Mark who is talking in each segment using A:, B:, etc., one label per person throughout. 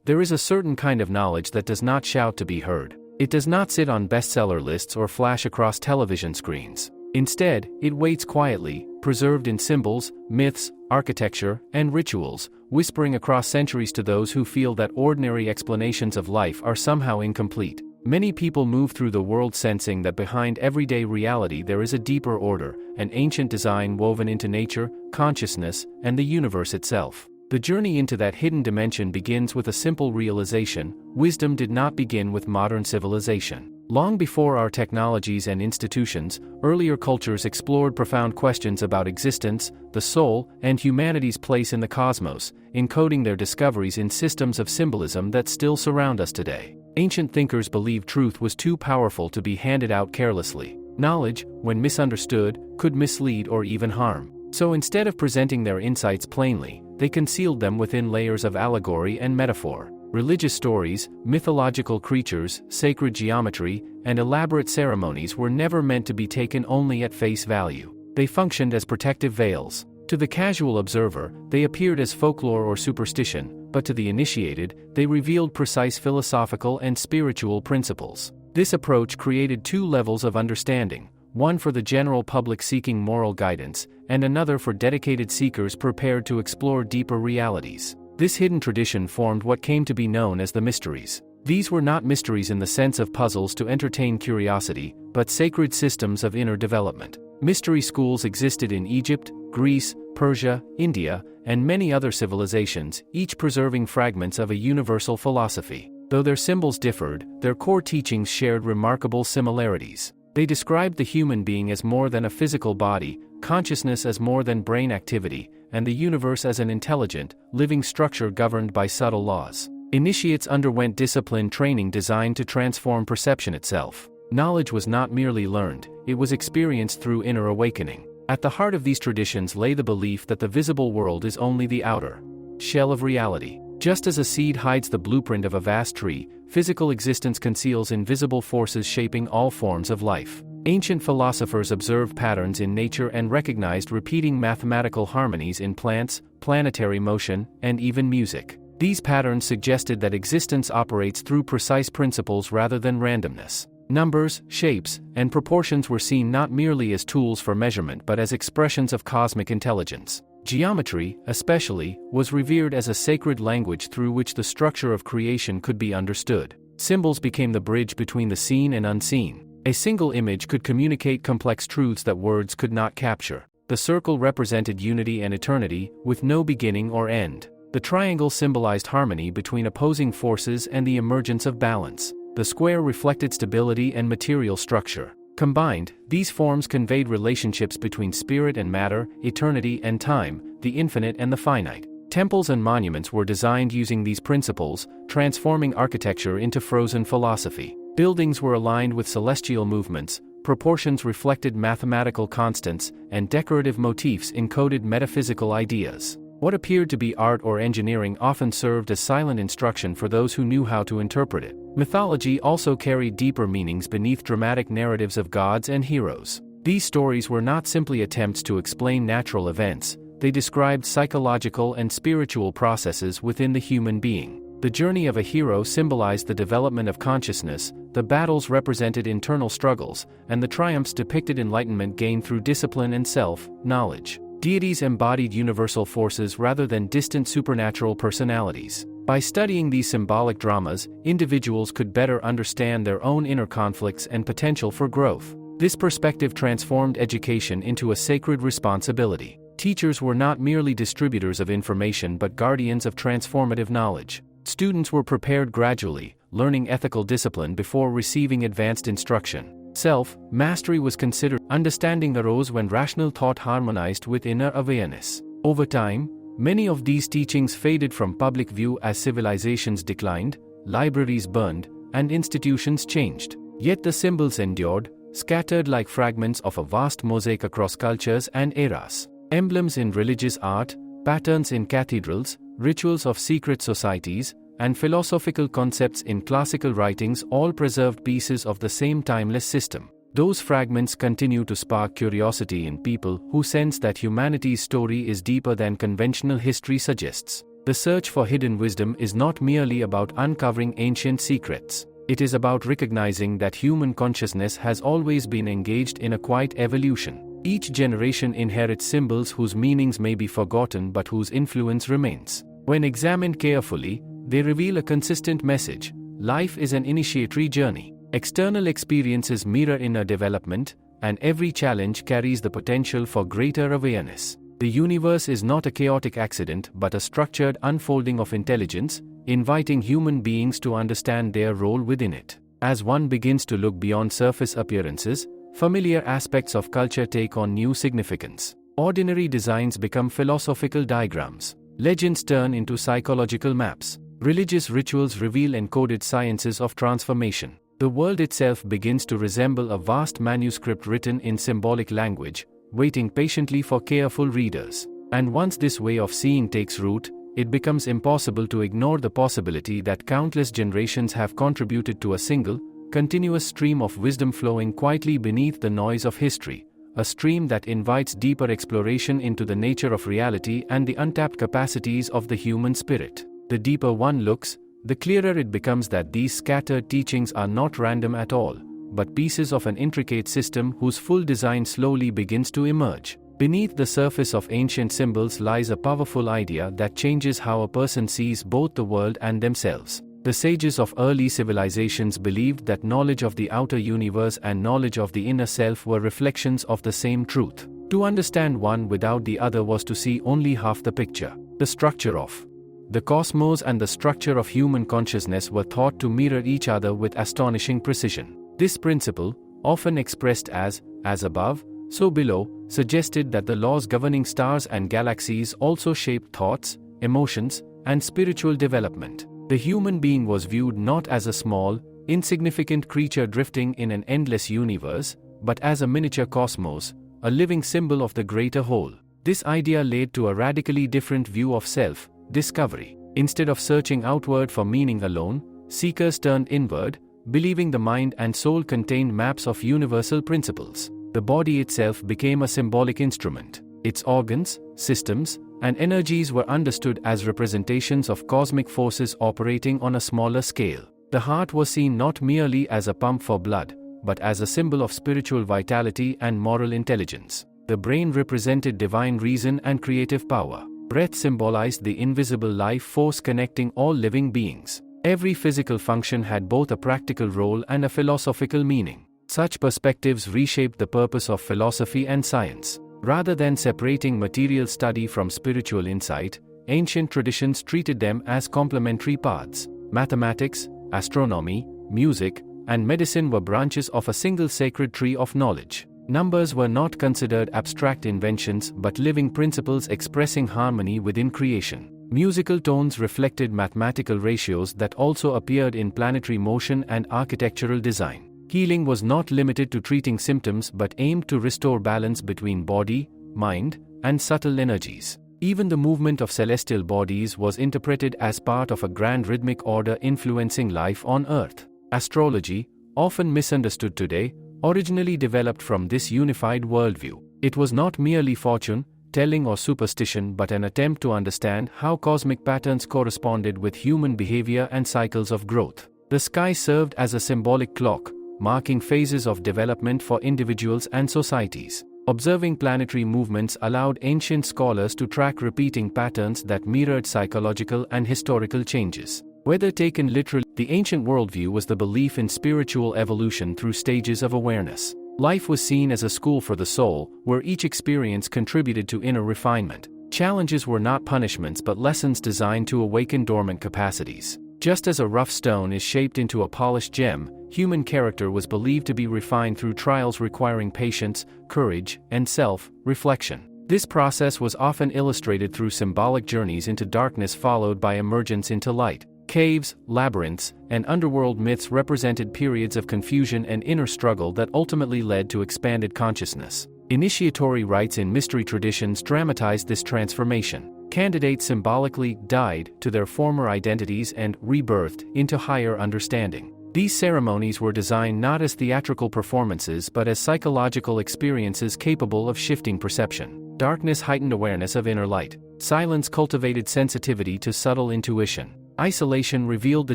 A: There is a certain kind of knowledge that does not shout to be heard. It does not sit on bestseller lists or flash across television screens. Instead, it waits quietly, preserved in symbols, myths, architecture, and rituals, whispering across centuries to those who feel that ordinary explanations of life are somehow incomplete. Many people move through the world sensing that behind everyday reality there is a deeper order, an ancient design woven into nature, consciousness, and the universe itself. The journey into that hidden dimension begins with a simple realization: wisdom did not begin with modern civilization. Long before our technologies and institutions, earlier cultures explored profound questions about existence, the soul, and humanity's place in the cosmos, encoding their discoveries in systems of symbolism that still surround us today. Ancient thinkers believed truth was too powerful to be handed out carelessly. Knowledge, when misunderstood, could mislead or even harm. So instead of presenting their insights plainly, they concealed them within layers of allegory and metaphor. Religious stories, mythological creatures, sacred geometry, and elaborate ceremonies were never meant to be taken only at face value. They functioned as protective veils. To the casual observer, they appeared as folklore or superstition, but to the initiated, they revealed precise philosophical and spiritual principles. This approach created two levels of understanding: one for the general public seeking moral guidance, and another for dedicated seekers prepared to explore deeper realities. This hidden tradition formed what came to be known as the mysteries. These were not mysteries in the sense of puzzles to entertain curiosity, but sacred systems of inner development. Mystery schools existed in Egypt, Greece, Persia, India, and many other civilizations, each preserving fragments of a universal philosophy. Though their symbols differed, their core teachings shared remarkable similarities. They described the human being as more than a physical body, consciousness as more than brain activity, and the universe as an intelligent, living structure governed by subtle laws. Initiates underwent disciplined training designed to transform perception itself. Knowledge was not merely learned, it was experienced through inner awakening. At the heart of these traditions lay the belief that the visible world is only the outer shell of reality. Just as a seed hides the blueprint of a vast tree, physical existence conceals invisible forces shaping all forms of life. Ancient philosophers observed patterns in nature and recognized repeating mathematical harmonies in plants, planetary motion, and even music. These patterns suggested that existence operates through precise principles rather than randomness. Numbers, shapes, and proportions were seen not merely as tools for measurement but as expressions of cosmic intelligence. Geometry, especially, was revered as a sacred language through which the structure of creation could be understood. Symbols became the bridge between the seen and unseen. A single image could communicate complex truths that words could not capture. The circle represented unity and eternity, with no beginning or end. The triangle symbolized harmony between opposing forces and the emergence of balance. The square reflected stability and material structure. Combined, these forms conveyed relationships between spirit and matter, eternity and time, the infinite and the finite. Temples and monuments were designed using these principles, transforming architecture into frozen philosophy. Buildings were aligned with celestial movements, proportions reflected mathematical constants, and decorative motifs encoded metaphysical ideas. What appeared to be art or engineering often served as silent instruction for those who knew how to interpret it. Mythology also carried deeper meanings beneath dramatic narratives of gods and heroes. These stories were not simply attempts to explain natural events, they described psychological and spiritual processes within the human being. The journey of a hero symbolized the development of consciousness, the battles represented internal struggles, and the triumphs depicted enlightenment gained through discipline and self-knowledge. Deities embodied universal forces rather than distant supernatural personalities. By studying these symbolic dramas, individuals could better understand their own inner conflicts and potential for growth. This perspective transformed education into a sacred responsibility. Teachers were not merely distributors of information but guardians of transformative knowledge. Students were prepared gradually, learning ethical discipline before receiving advanced instruction. Self-mastery was considered. Understanding arose when rational thought harmonized with inner awareness. Over time, many of these teachings faded from public view as civilizations declined, libraries burned, and institutions changed. Yet the symbols endured, scattered like fragments of a vast mosaic across cultures and eras. Emblems in religious art, patterns in cathedrals, rituals of secret societies, and philosophical concepts in classical writings all preserved pieces of the same timeless system. Those fragments continue to spark curiosity in people who sense that humanity's story is deeper than conventional history suggests. The search for hidden wisdom is not merely about uncovering ancient secrets. It is about recognizing that human consciousness has always been engaged in a quiet evolution. Each generation inherits symbols whose meanings may be forgotten but whose influence remains. When examined carefully, they reveal a consistent message. Life is an initiatory journey. External experiences mirror inner development, and every challenge carries the potential for greater awareness. The universe is not a chaotic accident but a structured unfolding of intelligence, inviting human beings to understand their role within it. As one begins to look beyond surface appearances, familiar aspects of culture take on new significance. Ordinary designs become philosophical diagrams. Legends turn into psychological maps. Religious rituals reveal encoded sciences of transformation. The world itself begins to resemble a vast manuscript written in symbolic language, waiting patiently for careful readers. And once this way of seeing takes root, it becomes impossible to ignore the possibility that countless generations have contributed to a single, continuous stream of wisdom flowing quietly beneath the noise of history, a stream that invites deeper exploration into the nature of reality and the untapped capacities of the human spirit. The deeper one looks, the clearer it becomes that these scattered teachings are not random at all, but pieces of an intricate system whose full design slowly begins to emerge. Beneath the surface of ancient symbols lies a powerful idea that changes how a person sees both the world and themselves. The sages of early civilizations believed that knowledge of the outer universe and knowledge of the inner self were reflections of the same truth. To understand one without the other was to see only half the picture. The structure of the cosmos and the structure of human consciousness were thought to mirror each other with astonishing precision. This principle, often expressed as above, so below, suggested that the laws governing stars and galaxies also shaped thoughts, emotions, and spiritual development. The human being was viewed not as a small, insignificant creature drifting in an endless universe, but as a miniature cosmos, a living symbol of the greater whole. This idea led to a radically different view of self-discovery. Instead of searching outward for meaning alone, seekers turned inward, believing the mind and soul contained maps of universal principles. The body itself became a symbolic instrument. Its organs, systems, and energies were understood as representations of cosmic forces operating on a smaller scale. The heart was seen not merely as a pump for blood, but as a symbol of spiritual vitality and moral intelligence. The brain represented divine reason and creative power. Breath symbolized the invisible life force connecting all living beings. Every physical function had both a practical role and a philosophical meaning. Such perspectives reshaped the purpose of philosophy and science. Rather than separating material study from spiritual insight, ancient traditions treated them as complementary paths. Mathematics, astronomy, music, and medicine were branches of a single sacred tree of knowledge. Numbers were not considered abstract inventions but living principles expressing harmony within creation. Musical tones reflected mathematical ratios that also appeared in planetary motion and architectural design. Healing was not limited to treating symptoms but aimed to restore balance between body, mind, and subtle energies. Even the movement of celestial bodies was interpreted as part of a grand rhythmic order influencing life on Earth. Astrology, often misunderstood today, originally developed from this unified worldview. It was not merely fortune telling or superstition but an attempt to understand how cosmic patterns corresponded with human behavior and cycles of growth. The sky served as a symbolic clock, marking phases of development for individuals and societies. Observing planetary movements allowed ancient scholars to track repeating patterns that mirrored psychological and historical changes. Whether taken literally, the ancient worldview was the belief in spiritual evolution through stages of awareness. Life was seen as a school for the soul, where each experience contributed to inner refinement. Challenges were not punishments but lessons designed to awaken dormant capacities. Just as a rough stone is shaped into a polished gem, human character was believed to be refined through trials requiring patience, courage, and self-reflection. This process was often illustrated through symbolic journeys into darkness followed by emergence into light. Caves, labyrinths, and underworld myths represented periods of confusion and inner struggle that ultimately led to expanded consciousness. Initiatory rites in mystery traditions dramatized this transformation. Candidates symbolically died to their former identities and rebirthed into higher understanding. These ceremonies were designed not as theatrical performances but as psychological experiences capable of shifting perception. Darkness heightened awareness of inner light. Silence cultivated sensitivity to subtle intuition. Isolation revealed the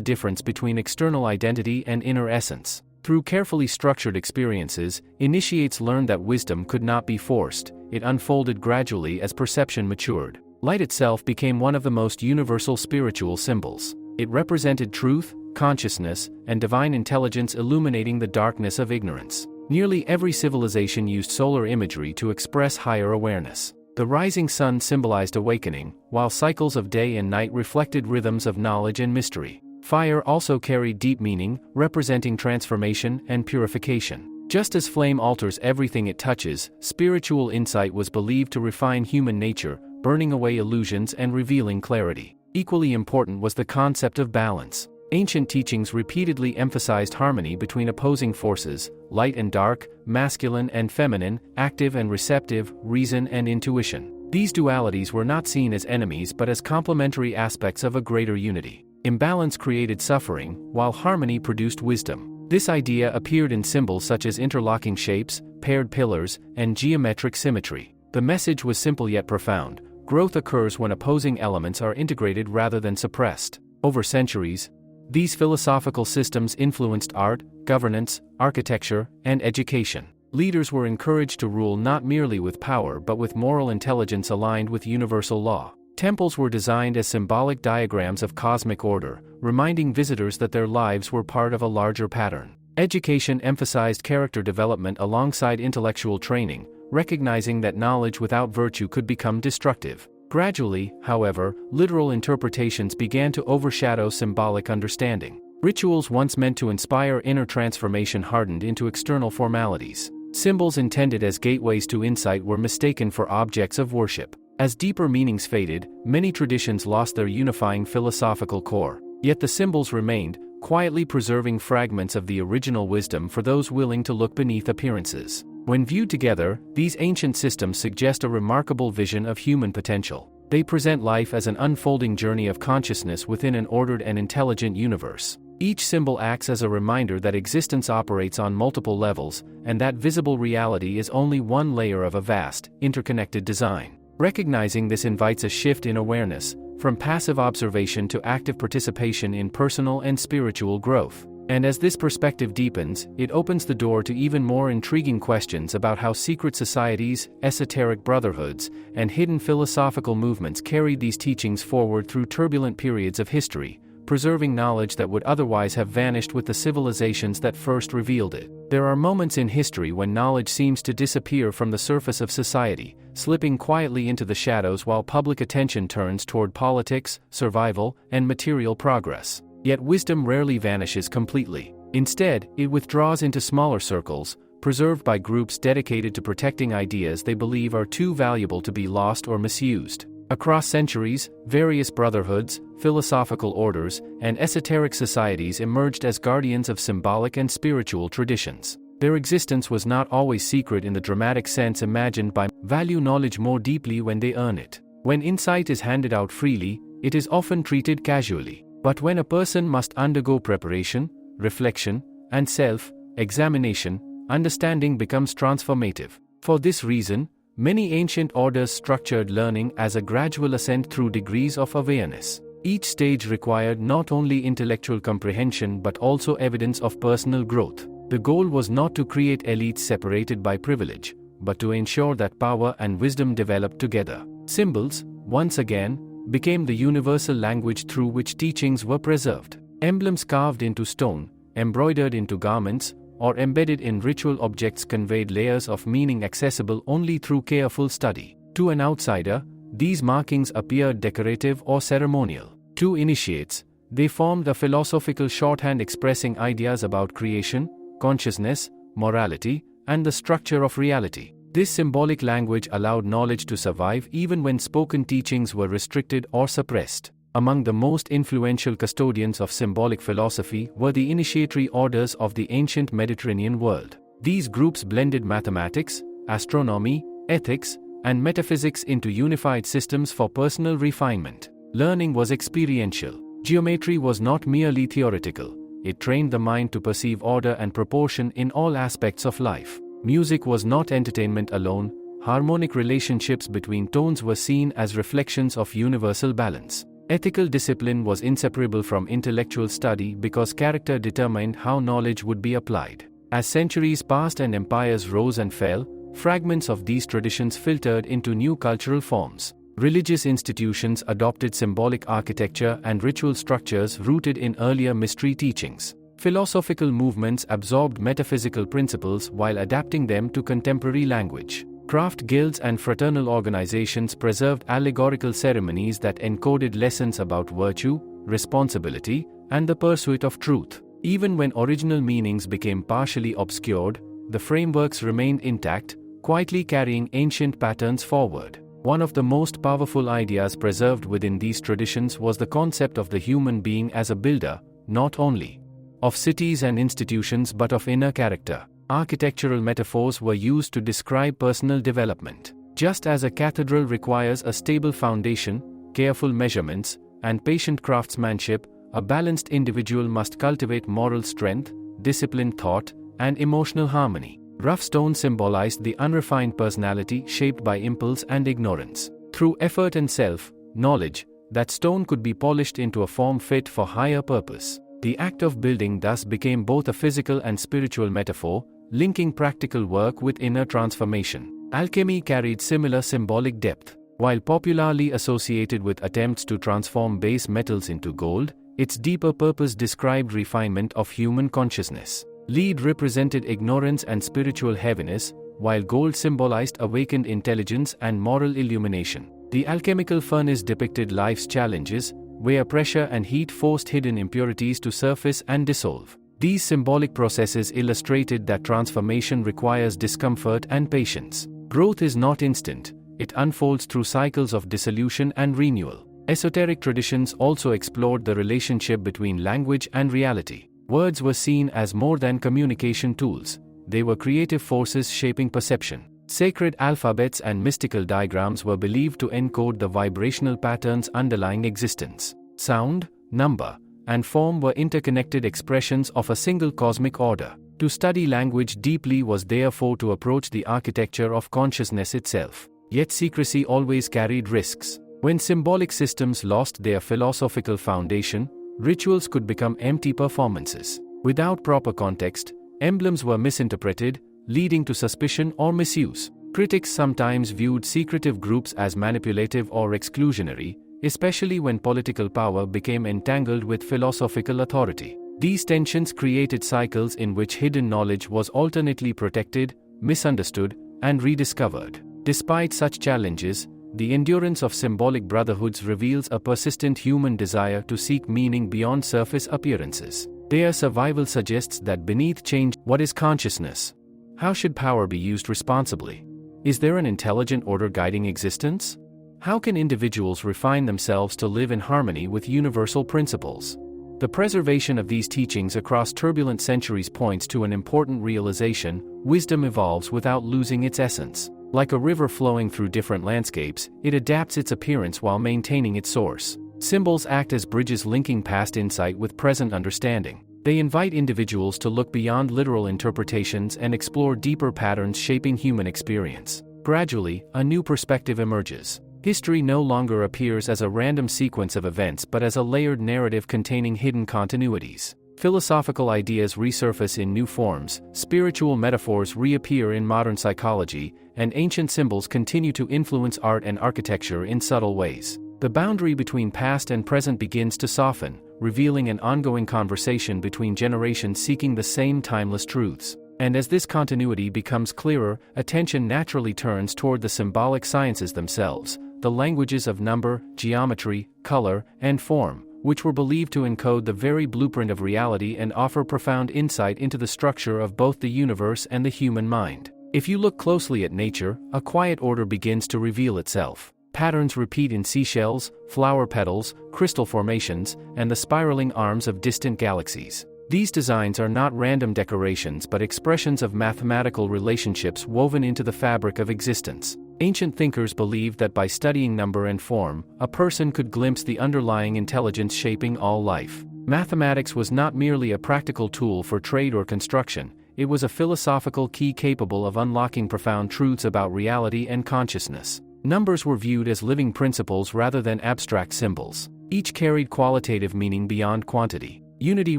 A: difference between external identity and inner essence. Through carefully structured experiences, initiates learned that wisdom could not be forced. It unfolded gradually as perception matured. Light itself became one of the most universal spiritual symbols. It represented truth, consciousness, and divine intelligence illuminating the darkness of ignorance. Nearly every civilization used solar imagery to express higher awareness. The rising sun symbolized awakening, while cycles of day and night reflected rhythms of knowledge and mystery. Fire also carried deep meaning, representing transformation and purification. Just as flame alters everything it touches, spiritual insight was believed to refine human nature, burning away illusions and revealing clarity. Equally important was the concept of balance. Ancient teachings repeatedly emphasized harmony between opposing forces, light and dark, masculine and feminine, active and receptive, reason and intuition. These dualities were not seen as enemies but as complementary aspects of a greater unity. Imbalance created suffering, while harmony produced wisdom. This idea appeared in symbols such as interlocking shapes, paired pillars, and geometric symmetry. The message was simple yet profound. Growth occurs when opposing elements are integrated rather than suppressed. Over centuries, these philosophical systems influenced art, governance, architecture, and education. Leaders were encouraged to rule not merely with power but with moral intelligence aligned with universal law. Temples were designed as symbolic diagrams of cosmic order, reminding visitors that their lives were part of a larger pattern. Education emphasized character development alongside intellectual training, recognizing that knowledge without virtue could become destructive. Gradually, however, literal interpretations began to overshadow symbolic understanding. Rituals once meant to inspire inner transformation hardened into external formalities. Symbols intended as gateways to insight were mistaken for objects of worship. As deeper meanings faded, many traditions lost their unifying philosophical core. Yet the symbols remained, quietly preserving fragments of the original wisdom for those willing to look beneath appearances. When viewed together, these ancient systems suggest a remarkable vision of human potential. They present life as an unfolding journey of consciousness within an ordered and intelligent universe. Each symbol acts as a reminder that existence operates on multiple levels, and that visible reality is only one layer of a vast, interconnected design. Recognizing this invites a shift in awareness, from passive observation to active participation in personal and spiritual growth. And as this perspective deepens, it opens the door to even more intriguing questions about how secret societies, esoteric brotherhoods, and hidden philosophical movements carried these teachings forward through turbulent periods of history, preserving knowledge that would otherwise have vanished with the civilizations that first revealed it. There are moments in history when knowledge seems to disappear from the surface of society, slipping quietly into the shadows while public attention turns toward politics, survival, and material progress. Yet wisdom rarely vanishes completely. Instead, it withdraws into smaller circles, preserved by groups dedicated to protecting ideas they believe are too valuable to be lost or misused. Across centuries, various brotherhoods, philosophical orders, and esoteric societies emerged as guardians of symbolic and spiritual traditions. Their existence was not always secret in the dramatic sense imagined by value knowledge more deeply when they earn it. When insight is handed out freely, it is often treated casually. But when a person must undergo preparation, reflection, and self-examination, understanding becomes transformative. For this reason, many ancient orders structured learning as a gradual ascent through degrees of awareness. Each stage required not only intellectual comprehension but also evidence of personal growth. The goal was not to create elites separated by privilege, but to ensure that power and wisdom developed together. Symbols, once again, became the universal language through which teachings were preserved. Emblems carved into stone, embroidered into garments, or embedded in ritual objects conveyed layers of meaning accessible only through careful study. To an outsider, these markings appeared decorative or ceremonial. To initiates, they formed a philosophical shorthand expressing ideas about creation, consciousness, morality, and the structure of reality. This symbolic language allowed knowledge to survive even when spoken teachings were restricted or suppressed. Among the most influential custodians of symbolic philosophy were the initiatory orders of the ancient Mediterranean world. These groups blended mathematics, astronomy, ethics, and metaphysics into unified systems for personal refinement. Learning was experiential. Geometry was not merely theoretical. It trained the mind to perceive order and proportion in all aspects of life. Music was not entertainment alone, harmonic relationships between tones were seen as reflections of universal balance. Ethical discipline was inseparable from intellectual study because character determined how knowledge would be applied. As centuries passed and empires rose and fell, fragments of these traditions filtered into new cultural forms. Religious institutions adopted symbolic architecture and ritual structures rooted in earlier mystery teachings. Philosophical movements absorbed metaphysical principles while adapting them to contemporary language. Craft guilds and fraternal organizations preserved allegorical ceremonies that encoded lessons about virtue, responsibility, and the pursuit of truth. Even when original meanings became partially obscured, the frameworks remained intact, quietly carrying ancient patterns forward. One of the most powerful ideas preserved within these traditions was the concept of the human being as a builder, not only of cities and institutions but of inner character. Architectural metaphors were used to describe personal development. Just as a cathedral requires a stable foundation, careful measurements, and patient craftsmanship, a balanced individual must cultivate moral strength, disciplined thought, and emotional harmony. Rough stone symbolized the unrefined personality shaped by impulse and ignorance. Through effort and self-knowledge, that stone could be polished into a form fit for higher purpose. The act of building thus became both a physical and spiritual metaphor, linking practical work with inner transformation. Alchemy carried similar symbolic depth. While popularly associated with attempts to transform base metals into gold, its deeper purpose described refinement of human consciousness. Lead represented ignorance and spiritual heaviness, while gold symbolized awakened intelligence and moral illumination. The alchemical furnace depicted life's challenges, where pressure and heat forced hidden impurities to surface and dissolve. These symbolic processes illustrated that transformation requires discomfort and patience. Growth is not instant, it unfolds through cycles of dissolution and renewal. Esoteric traditions also explored the relationship between language and reality. Words were seen as more than communication tools, they were creative forces shaping perception. Sacred alphabets and mystical diagrams were believed to encode the vibrational patterns underlying existence. Sound, number, and form were interconnected expressions of a single cosmic order. To study language deeply was therefore to approach the architecture of consciousness itself. Yet secrecy always carried risks. When symbolic systems lost their philosophical foundation, rituals could become empty performances. Without proper context, emblems were misinterpreted, leading to suspicion or misuse. Critics sometimes viewed secretive groups as manipulative or exclusionary, especially when political power became entangled with philosophical authority. These tensions created cycles in which hidden knowledge was alternately protected, misunderstood, and rediscovered. Despite such challenges, the endurance of symbolic brotherhoods reveals a persistent human desire to seek meaning beyond surface appearances. Their survival suggests that beneath change, what is consciousness? How should power be used responsibly? Is there an intelligent order guiding existence? How can individuals refine themselves to live in harmony with universal principles? The preservation of these teachings across turbulent centuries points to an important realization: wisdom evolves without losing its essence. Like a river flowing through different landscapes, it adapts its appearance while maintaining its source. Symbols act as bridges linking past insight with present understanding. They invite individuals to look beyond literal interpretations and explore deeper patterns shaping human experience. Gradually, a new perspective emerges. History no longer appears as a random sequence of events but as a layered narrative containing hidden continuities. Philosophical ideas resurface in new forms, spiritual metaphors reappear in modern psychology, and ancient symbols continue to influence art and architecture in subtle ways. The boundary between past and present begins to soften, revealing an ongoing conversation between generations seeking the same timeless truths. And as this continuity becomes clearer, attention naturally turns toward the symbolic sciences themselves, the languages of number, geometry, color, and form, which were believed to encode the very blueprint of reality and offer profound insight into the structure of both the universe and the human mind. If you look closely at nature, a quiet order begins to reveal itself. Patterns repeat in seashells, flower petals, crystal formations, and the spiraling arms of distant galaxies. These designs are not random decorations but expressions of mathematical relationships woven into the fabric of existence. Ancient thinkers believed that by studying number and form, a person could glimpse the underlying intelligence shaping all life. Mathematics was not merely a practical tool for trade or construction, it was a philosophical key capable of unlocking profound truths about reality and consciousness. Numbers were viewed as living principles rather than abstract symbols. Each carried qualitative meaning beyond quantity. Unity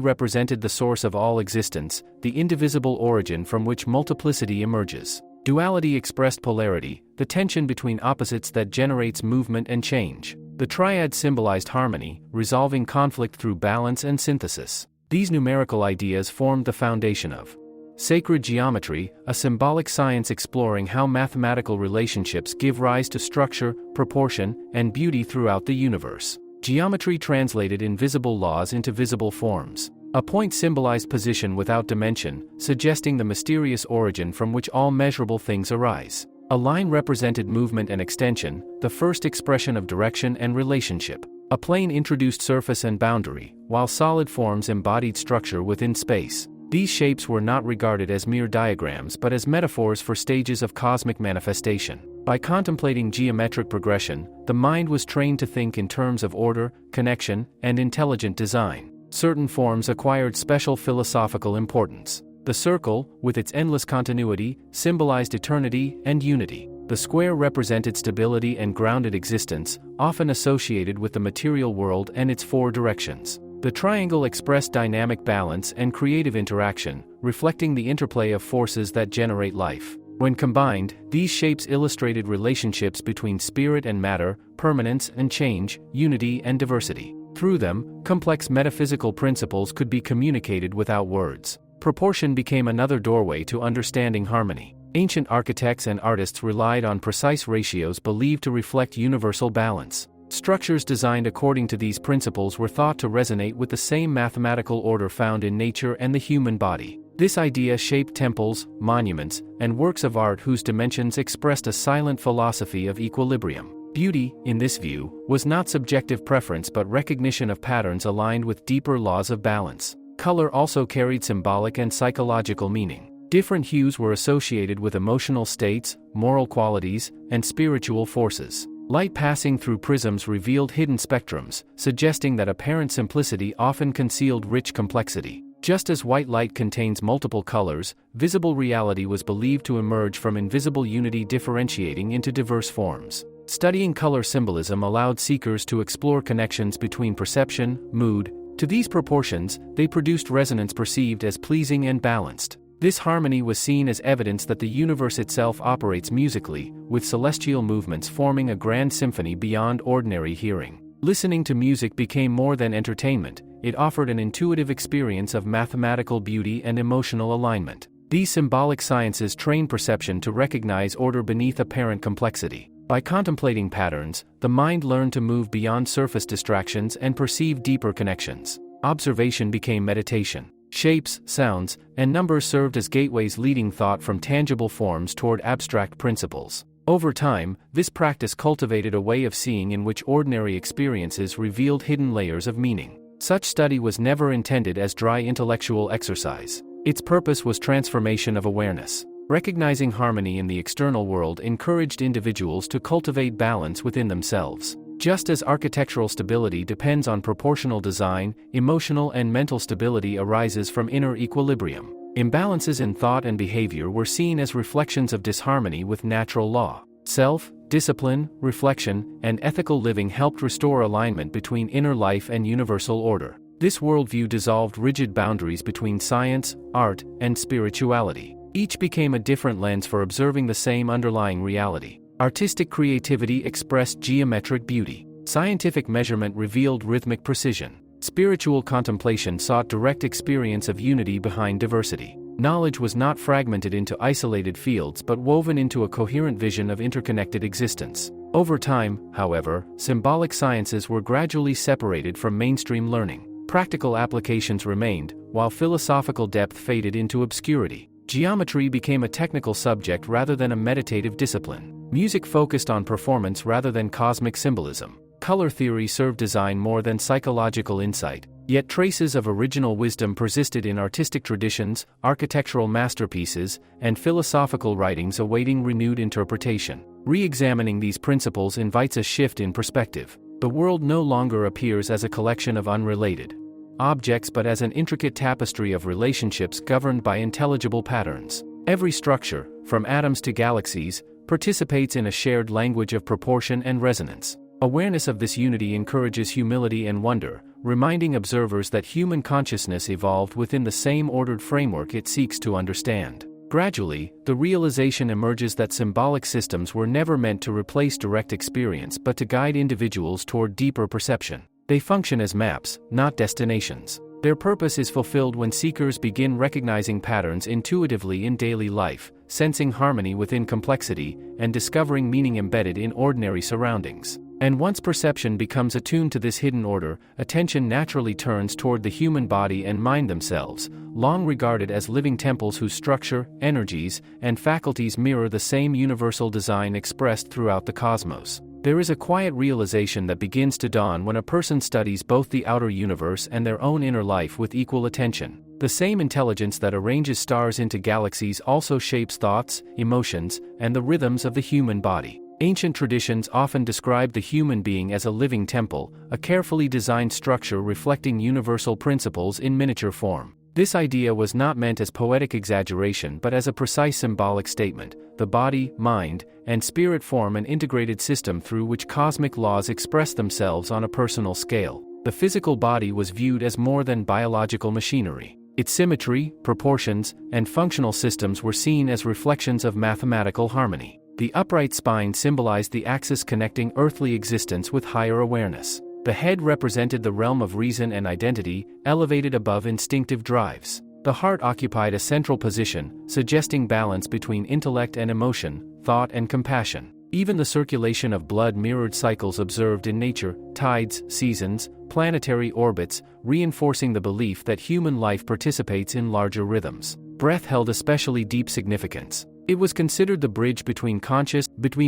A: represented the source of all existence, the indivisible origin from which multiplicity emerges. Duality expressed polarity, the tension between opposites that generates movement and change. The triad symbolized harmony, resolving conflict through balance and synthesis. These numerical ideas formed the foundation of sacred geometry, a symbolic science exploring how mathematical relationships give rise to structure, proportion, and beauty throughout the universe. Geometry translated invisible laws into visible forms. A point symbolized position without dimension, suggesting the mysterious origin from which all measurable things arise. A line represented movement and extension, the first expression of direction and relationship. A plane introduced surface and boundary, while solid forms embodied structure within space. These shapes were not regarded as mere diagrams but as metaphors for stages of cosmic manifestation. By contemplating geometric progression, the mind was trained to think in terms of order, connection, and intelligent design. Certain forms acquired special philosophical importance. The circle, with its endless continuity, symbolized eternity and unity. The square represented stability and grounded existence, often associated with the material world and its four directions. The triangle expressed dynamic balance and creative interaction, reflecting the interplay of forces that generate life. When combined, these shapes illustrated relationships between spirit and matter, permanence and change, unity and diversity. Through them, complex metaphysical principles could be communicated without words. Proportion became another doorway to understanding harmony. Ancient architects and artists relied on precise ratios believed to reflect universal balance. Structures designed according to these principles were thought to resonate with the same mathematical order found in nature and the human body. This idea shaped temples, monuments, and works of art whose dimensions expressed a silent philosophy of equilibrium. Beauty, in this view, was not subjective preference but recognition of patterns aligned with deeper laws of balance. Color also carried symbolic and psychological meaning. Different hues were associated with emotional states, moral qualities, and spiritual forces. Light passing through prisms revealed hidden spectrums, suggesting that apparent simplicity often concealed rich complexity. Just as white light contains multiple colors, visible reality was believed to emerge from invisible unity differentiating into diverse forms. Studying color symbolism allowed seekers to explore connections between perception, mood. To these proportions, they produced resonance perceived as pleasing and balanced. This harmony was seen as evidence that the universe itself operates musically, with celestial movements forming a grand symphony beyond ordinary hearing. Listening to music became more than entertainment, it offered an intuitive experience of mathematical beauty and emotional alignment. These symbolic sciences train perception to recognize order beneath apparent complexity. By contemplating patterns, the mind learned to move beyond surface distractions and perceive deeper connections. Observation became meditation. Shapes, sounds, and numbers served as gateways leading thought from tangible forms toward abstract principles. Over time, this practice cultivated a way of seeing in which ordinary experiences revealed hidden layers of meaning. Such study was never intended as dry intellectual exercise. Its purpose was transformation of awareness. Recognizing harmony in the external world encouraged individuals to cultivate balance within themselves. Just as architectural stability depends on proportional design, emotional and mental stability arises from inner equilibrium. Imbalances in thought and behavior were seen as reflections of disharmony with natural law. Self-discipline, reflection, and ethical living helped restore alignment between inner life and universal order. This worldview dissolved rigid boundaries between science, art, and spirituality. Each became a different lens for observing the same underlying reality. Artistic creativity expressed geometric beauty. Scientific measurement revealed rhythmic precision. Spiritual contemplation sought direct experience of unity behind diversity. Knowledge was not fragmented into isolated fields but woven into a coherent vision of interconnected existence. Over time, however, symbolic sciences were gradually separated from mainstream learning. Practical applications remained, while philosophical depth faded into obscurity. Geometry became a technical subject rather than a meditative discipline. Music focused on performance rather than cosmic symbolism. Color theory served design more than psychological insight, yet traces of original wisdom persisted in artistic traditions, architectural masterpieces, and philosophical writings awaiting renewed interpretation. Re-examining these principles invites a shift in perspective. The world no longer appears as a collection of unrelated objects but as an intricate tapestry of relationships governed by intelligible patterns. Every structure, from atoms to galaxies, participates in a shared language of proportion and resonance. Awareness of this unity encourages humility and wonder, reminding observers that human consciousness evolved within the same ordered framework it seeks to understand. Gradually, the realization emerges that symbolic systems were never meant to replace direct experience but to guide individuals toward deeper perception. They function as maps, not destinations. Their purpose is fulfilled when seekers begin recognizing patterns intuitively in daily life, sensing harmony within complexity, and discovering meaning embedded in ordinary surroundings. And once perception becomes attuned to this hidden order, attention naturally turns toward the human body and mind themselves, long regarded as living temples whose structure, energies, and faculties mirror the same universal design expressed throughout the cosmos. There is a quiet realization that begins to dawn when a person studies both the outer universe and their own inner life with equal attention. The same intelligence that arranges stars into galaxies also shapes thoughts, emotions, and the rhythms of the human body. Ancient traditions often describe the human being as a living temple, a carefully designed structure reflecting universal principles in miniature form. This idea was not meant as poetic exaggeration but as a precise symbolic statement. The body, mind, and spirit form an integrated system through which cosmic laws express themselves on a personal scale. The physical body was viewed as more than biological machinery. Its symmetry, proportions, and functional systems were seen as reflections of mathematical harmony. The upright spine symbolized the axis connecting earthly existence with higher awareness. The head represented the realm of reason and identity, elevated above instinctive drives. The heart occupied a central position, suggesting balance between intellect and emotion, thought and compassion. Even the circulation of blood mirrored cycles observed in nature, tides, seasons, planetary orbits, reinforcing the belief that human life participates in larger rhythms. Breath held especially deep significance. It was considered the bridge between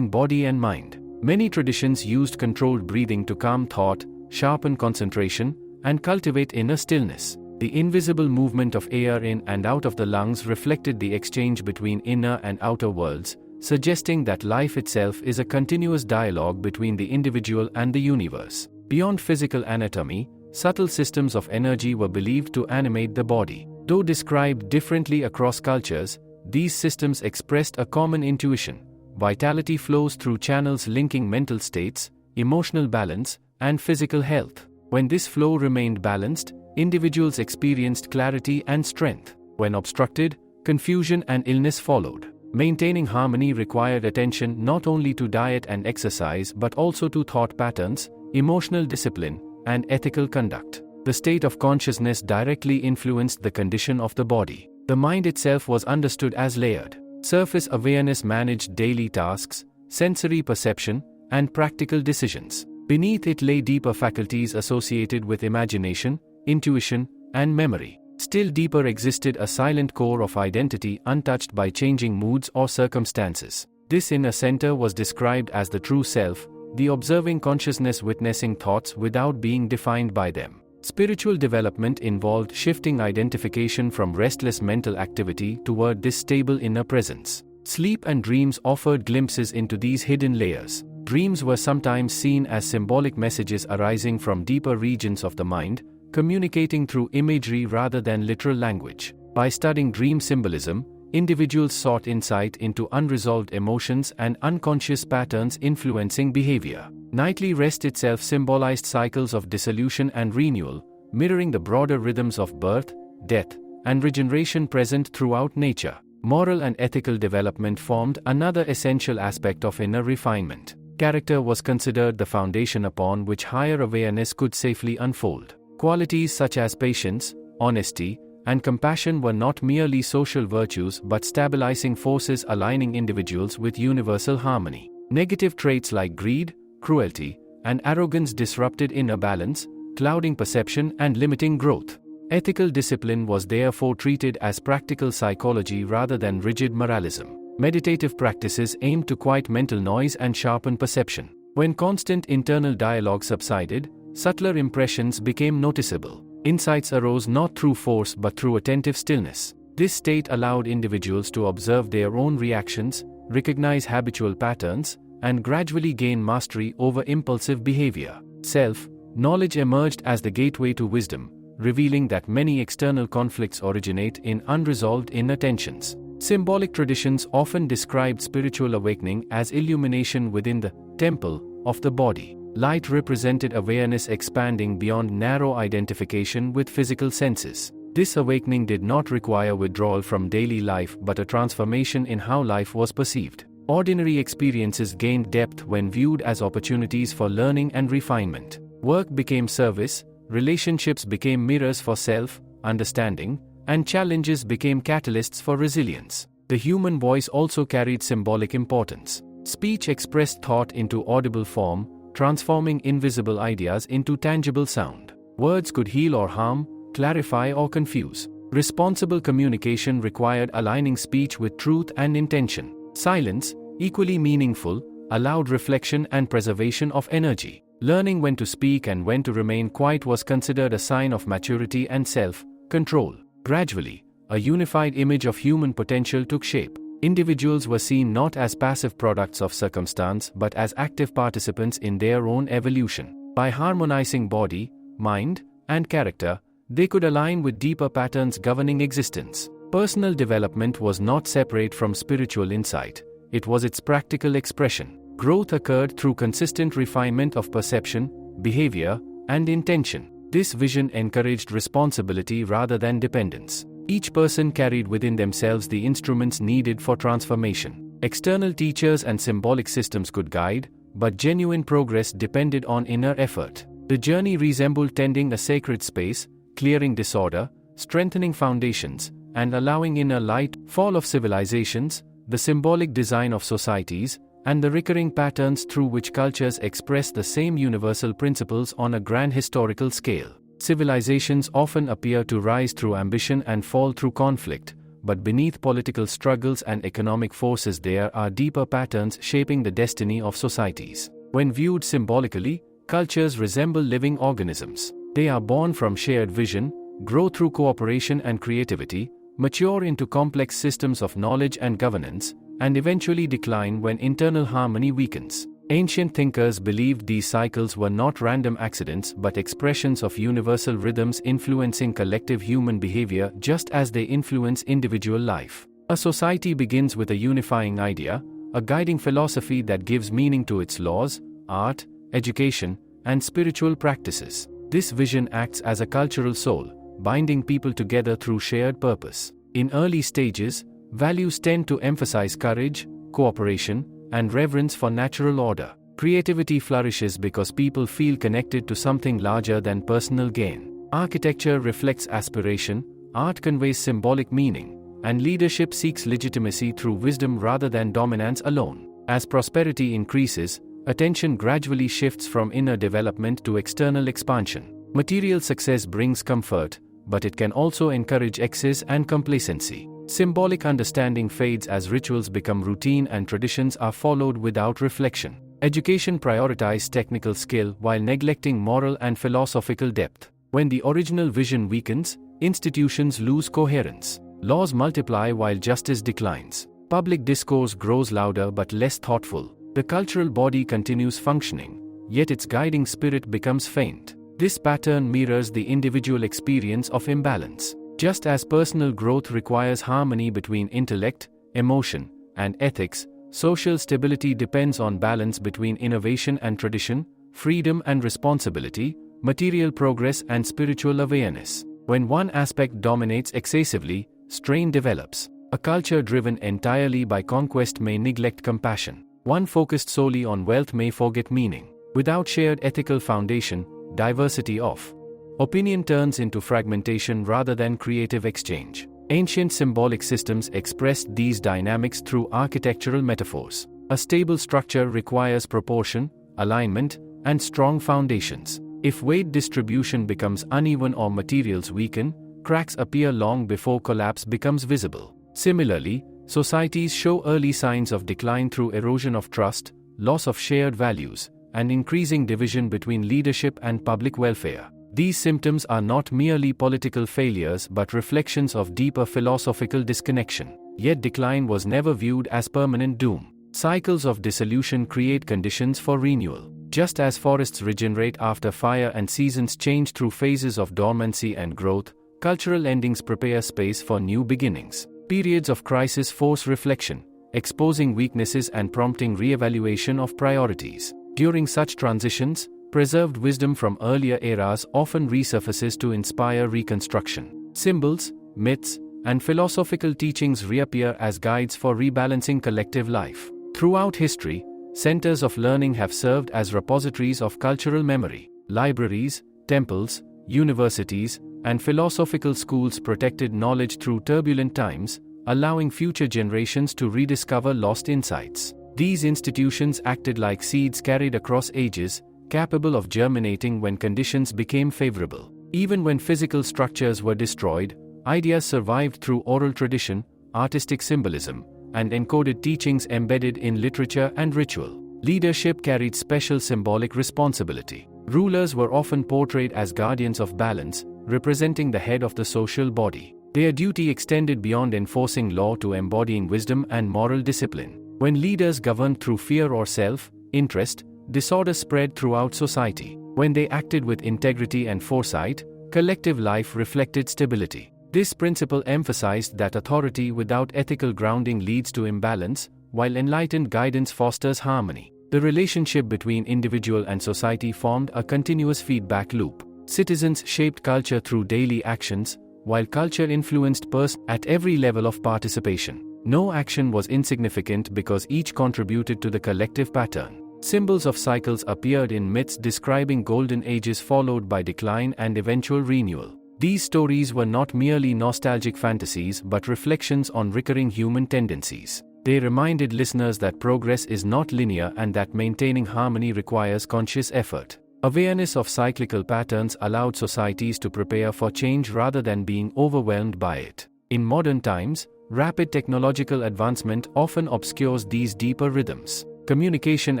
A: body and mind. Many traditions used controlled breathing to calm thought, sharpen concentration, and cultivate inner stillness. The invisible movement of air in and out of the lungs reflected the exchange between inner and outer worlds, suggesting that life itself is a continuous dialogue between the individual and the universe. Beyond physical anatomy, subtle systems of energy were believed to animate the body. Though described differently across cultures, these systems expressed a common intuition. Vitality flows through channels linking mental states, emotional balance, and physical health. When this flow remained balanced, individuals experienced clarity and strength. When obstructed, confusion and illness followed. Maintaining harmony required attention not only to diet and exercise but also to thought patterns, emotional discipline, and ethical conduct. The state of consciousness directly influenced the condition of the body. The mind itself was understood as layered. Surface awareness managed daily tasks, sensory perception, and practical decisions. Beneath it lay deeper faculties associated with imagination, intuition, and memory. Still deeper existed a silent core of identity untouched by changing moods or circumstances. This inner center was described as the true self, the observing consciousness witnessing thoughts without being defined by them. Spiritual development involved shifting identification from restless mental activity toward this stable inner presence. Sleep and dreams offered glimpses into these hidden layers. Dreams were sometimes seen as symbolic messages arising from deeper regions of the mind, communicating through imagery rather than literal language. By studying dream symbolism, individuals sought insight into unresolved emotions and unconscious patterns influencing behavior. Nightly rest itself symbolized cycles of dissolution and renewal, mirroring the broader rhythms of birth, death, and regeneration present throughout nature. Moral and ethical development formed another essential aspect of inner refinement. Character was considered the foundation upon which higher awareness could safely unfold. Qualities such as patience, honesty, and compassion were not merely social virtues but stabilizing forces aligning individuals with universal harmony. Negative traits like greed, cruelty, and arrogance disrupted inner balance, clouding perception and limiting growth. Ethical discipline was therefore treated as practical psychology rather than rigid moralism. Meditative practices aimed to quiet mental noise and sharpen perception. When constant internal dialogue subsided, subtler impressions became noticeable. Insights arose not through force but through attentive stillness. This state allowed individuals to observe their own reactions, recognize habitual patterns, and gradually gain mastery over impulsive behavior. Self-knowledge emerged as the gateway to wisdom, revealing that many external conflicts originate in unresolved inner tensions. Symbolic traditions often described spiritual awakening as illumination within the temple of the body. Light represented awareness expanding beyond narrow identification with physical senses. This awakening did not require withdrawal from daily life but a transformation in how life was perceived. Ordinary experiences gained depth when viewed as opportunities for learning and refinement. Work became service, relationships became mirrors for self-understanding, and challenges became catalysts for resilience. The human voice also carried symbolic importance. Speech expressed thought into audible form, transforming invisible ideas into tangible sound. Words could heal or harm, clarify or confuse. Responsible communication required aligning speech with truth and intention. Silence, equally meaningful, allowed reflection and preservation of energy. Learning when to speak and when to remain quiet was considered a sign of maturity and self-control. Gradually, a unified image of human potential took shape. Individuals were seen not as passive products of circumstance but as active participants in their own evolution. By harmonizing body, mind, and character, they could align with deeper patterns governing existence. Personal development was not separate from spiritual insight, it was its practical expression. Growth occurred through consistent refinement of perception, behavior, and intention. This vision encouraged responsibility rather than dependence. Each person carried within themselves the instruments needed for transformation. External teachers and symbolic systems could guide, but genuine progress depended on inner effort. The journey resembled tending a sacred space, clearing disorder, strengthening foundations, and allowing inner light. Fall of civilizations, the symbolic design of societies, and the recurring patterns through which cultures express the same universal principles on a grand historical scale. Civilizations often appear to rise through ambition and fall through conflict, but beneath political struggles and economic forces there are deeper patterns shaping the destiny of societies. When viewed symbolically, cultures resemble living organisms. They are born from shared vision, grow through cooperation and creativity, mature into complex systems of knowledge and governance, and eventually decline when internal harmony weakens. Ancient thinkers believed these cycles were not random accidents but expressions of universal rhythms influencing collective human behavior just as they influence individual life. A society begins with a unifying idea, a guiding philosophy that gives meaning to its laws, art, education, and spiritual practices. This vision acts as a cultural soul, binding people together through shared purpose. In early stages, values tend to emphasize courage, cooperation, and reverence for natural order. Creativity flourishes because people feel connected to something larger than personal gain. Architecture reflects aspiration, art conveys symbolic meaning, and leadership seeks legitimacy through wisdom rather than dominance alone. As prosperity increases, attention gradually shifts from inner development to external expansion. Material success brings comfort, but it can also encourage excess and complacency. Symbolic understanding fades as rituals become routine and traditions are followed without reflection. Education prioritizes technical skill while neglecting moral and philosophical depth. When the original vision weakens, institutions lose coherence. Laws multiply while justice declines. Public discourse grows louder but less thoughtful. The cultural body continues functioning, yet its guiding spirit becomes faint. This pattern mirrors the individual experience of imbalance. Just as personal growth requires harmony between intellect, emotion, and ethics, social stability depends on balance between innovation and tradition, freedom and responsibility, material progress and spiritual awareness. When one aspect dominates excessively, strain develops. A culture driven entirely by conquest may neglect compassion. One focused solely on wealth may forget meaning. Without shared ethical foundation, diversity of opinion turns into fragmentation rather than creative exchange. Ancient symbolic systems expressed these dynamics through architectural metaphors. A stable structure requires proportion, alignment, and strong foundations. If weight distribution becomes uneven or materials weaken, cracks appear long before collapse becomes visible. Similarly, societies show early signs of decline through erosion of trust, loss of shared values, and increasing division between leadership and public welfare. These symptoms are not merely political failures but reflections of deeper philosophical disconnection. Yet decline was never viewed as permanent doom. Cycles of dissolution create conditions for renewal. Just as forests regenerate after fire and seasons change through phases of dormancy and growth, cultural endings prepare space for new beginnings. Periods of crisis force reflection, exposing weaknesses and prompting re-evaluation of priorities. During such transitions, preserved wisdom from earlier eras often resurfaces to inspire reconstruction. Symbols, myths, and philosophical teachings reappear as guides for rebalancing collective life. Throughout history, centers of learning have served as repositories of cultural memory. Libraries, temples, universities, and philosophical schools protected knowledge through turbulent times, allowing future generations to rediscover lost insights. These institutions acted like seeds carried across ages, capable of germinating when conditions became favorable. Even when physical structures were destroyed, ideas survived through oral tradition, artistic symbolism, and encoded teachings embedded in literature and ritual. Leadership carried special symbolic responsibility. Rulers were often portrayed as guardians of balance, representing the head of the social body. Their duty extended beyond enforcing law to embodying wisdom and moral discipline. When leaders governed through fear or self-interest, disorder spread throughout society. When they acted with integrity and foresight, collective life reflected stability. This principle emphasized that authority without ethical grounding leads to imbalance, while enlightened guidance fosters harmony. The relationship between individual and society formed a continuous feedback loop. Citizens shaped culture through daily actions, while culture influenced persons at every level of participation. No action was insignificant because each contributed to the collective pattern. Symbols of cycles appeared in myths describing golden ages followed by decline and eventual renewal. These stories were not merely nostalgic fantasies but reflections on recurring human tendencies. They reminded listeners that progress is not linear and that maintaining harmony requires conscious effort. Awareness of cyclical patterns allowed societies to prepare for change rather than being overwhelmed by it. In modern times, rapid technological advancement often obscures these deeper rhythms. Communication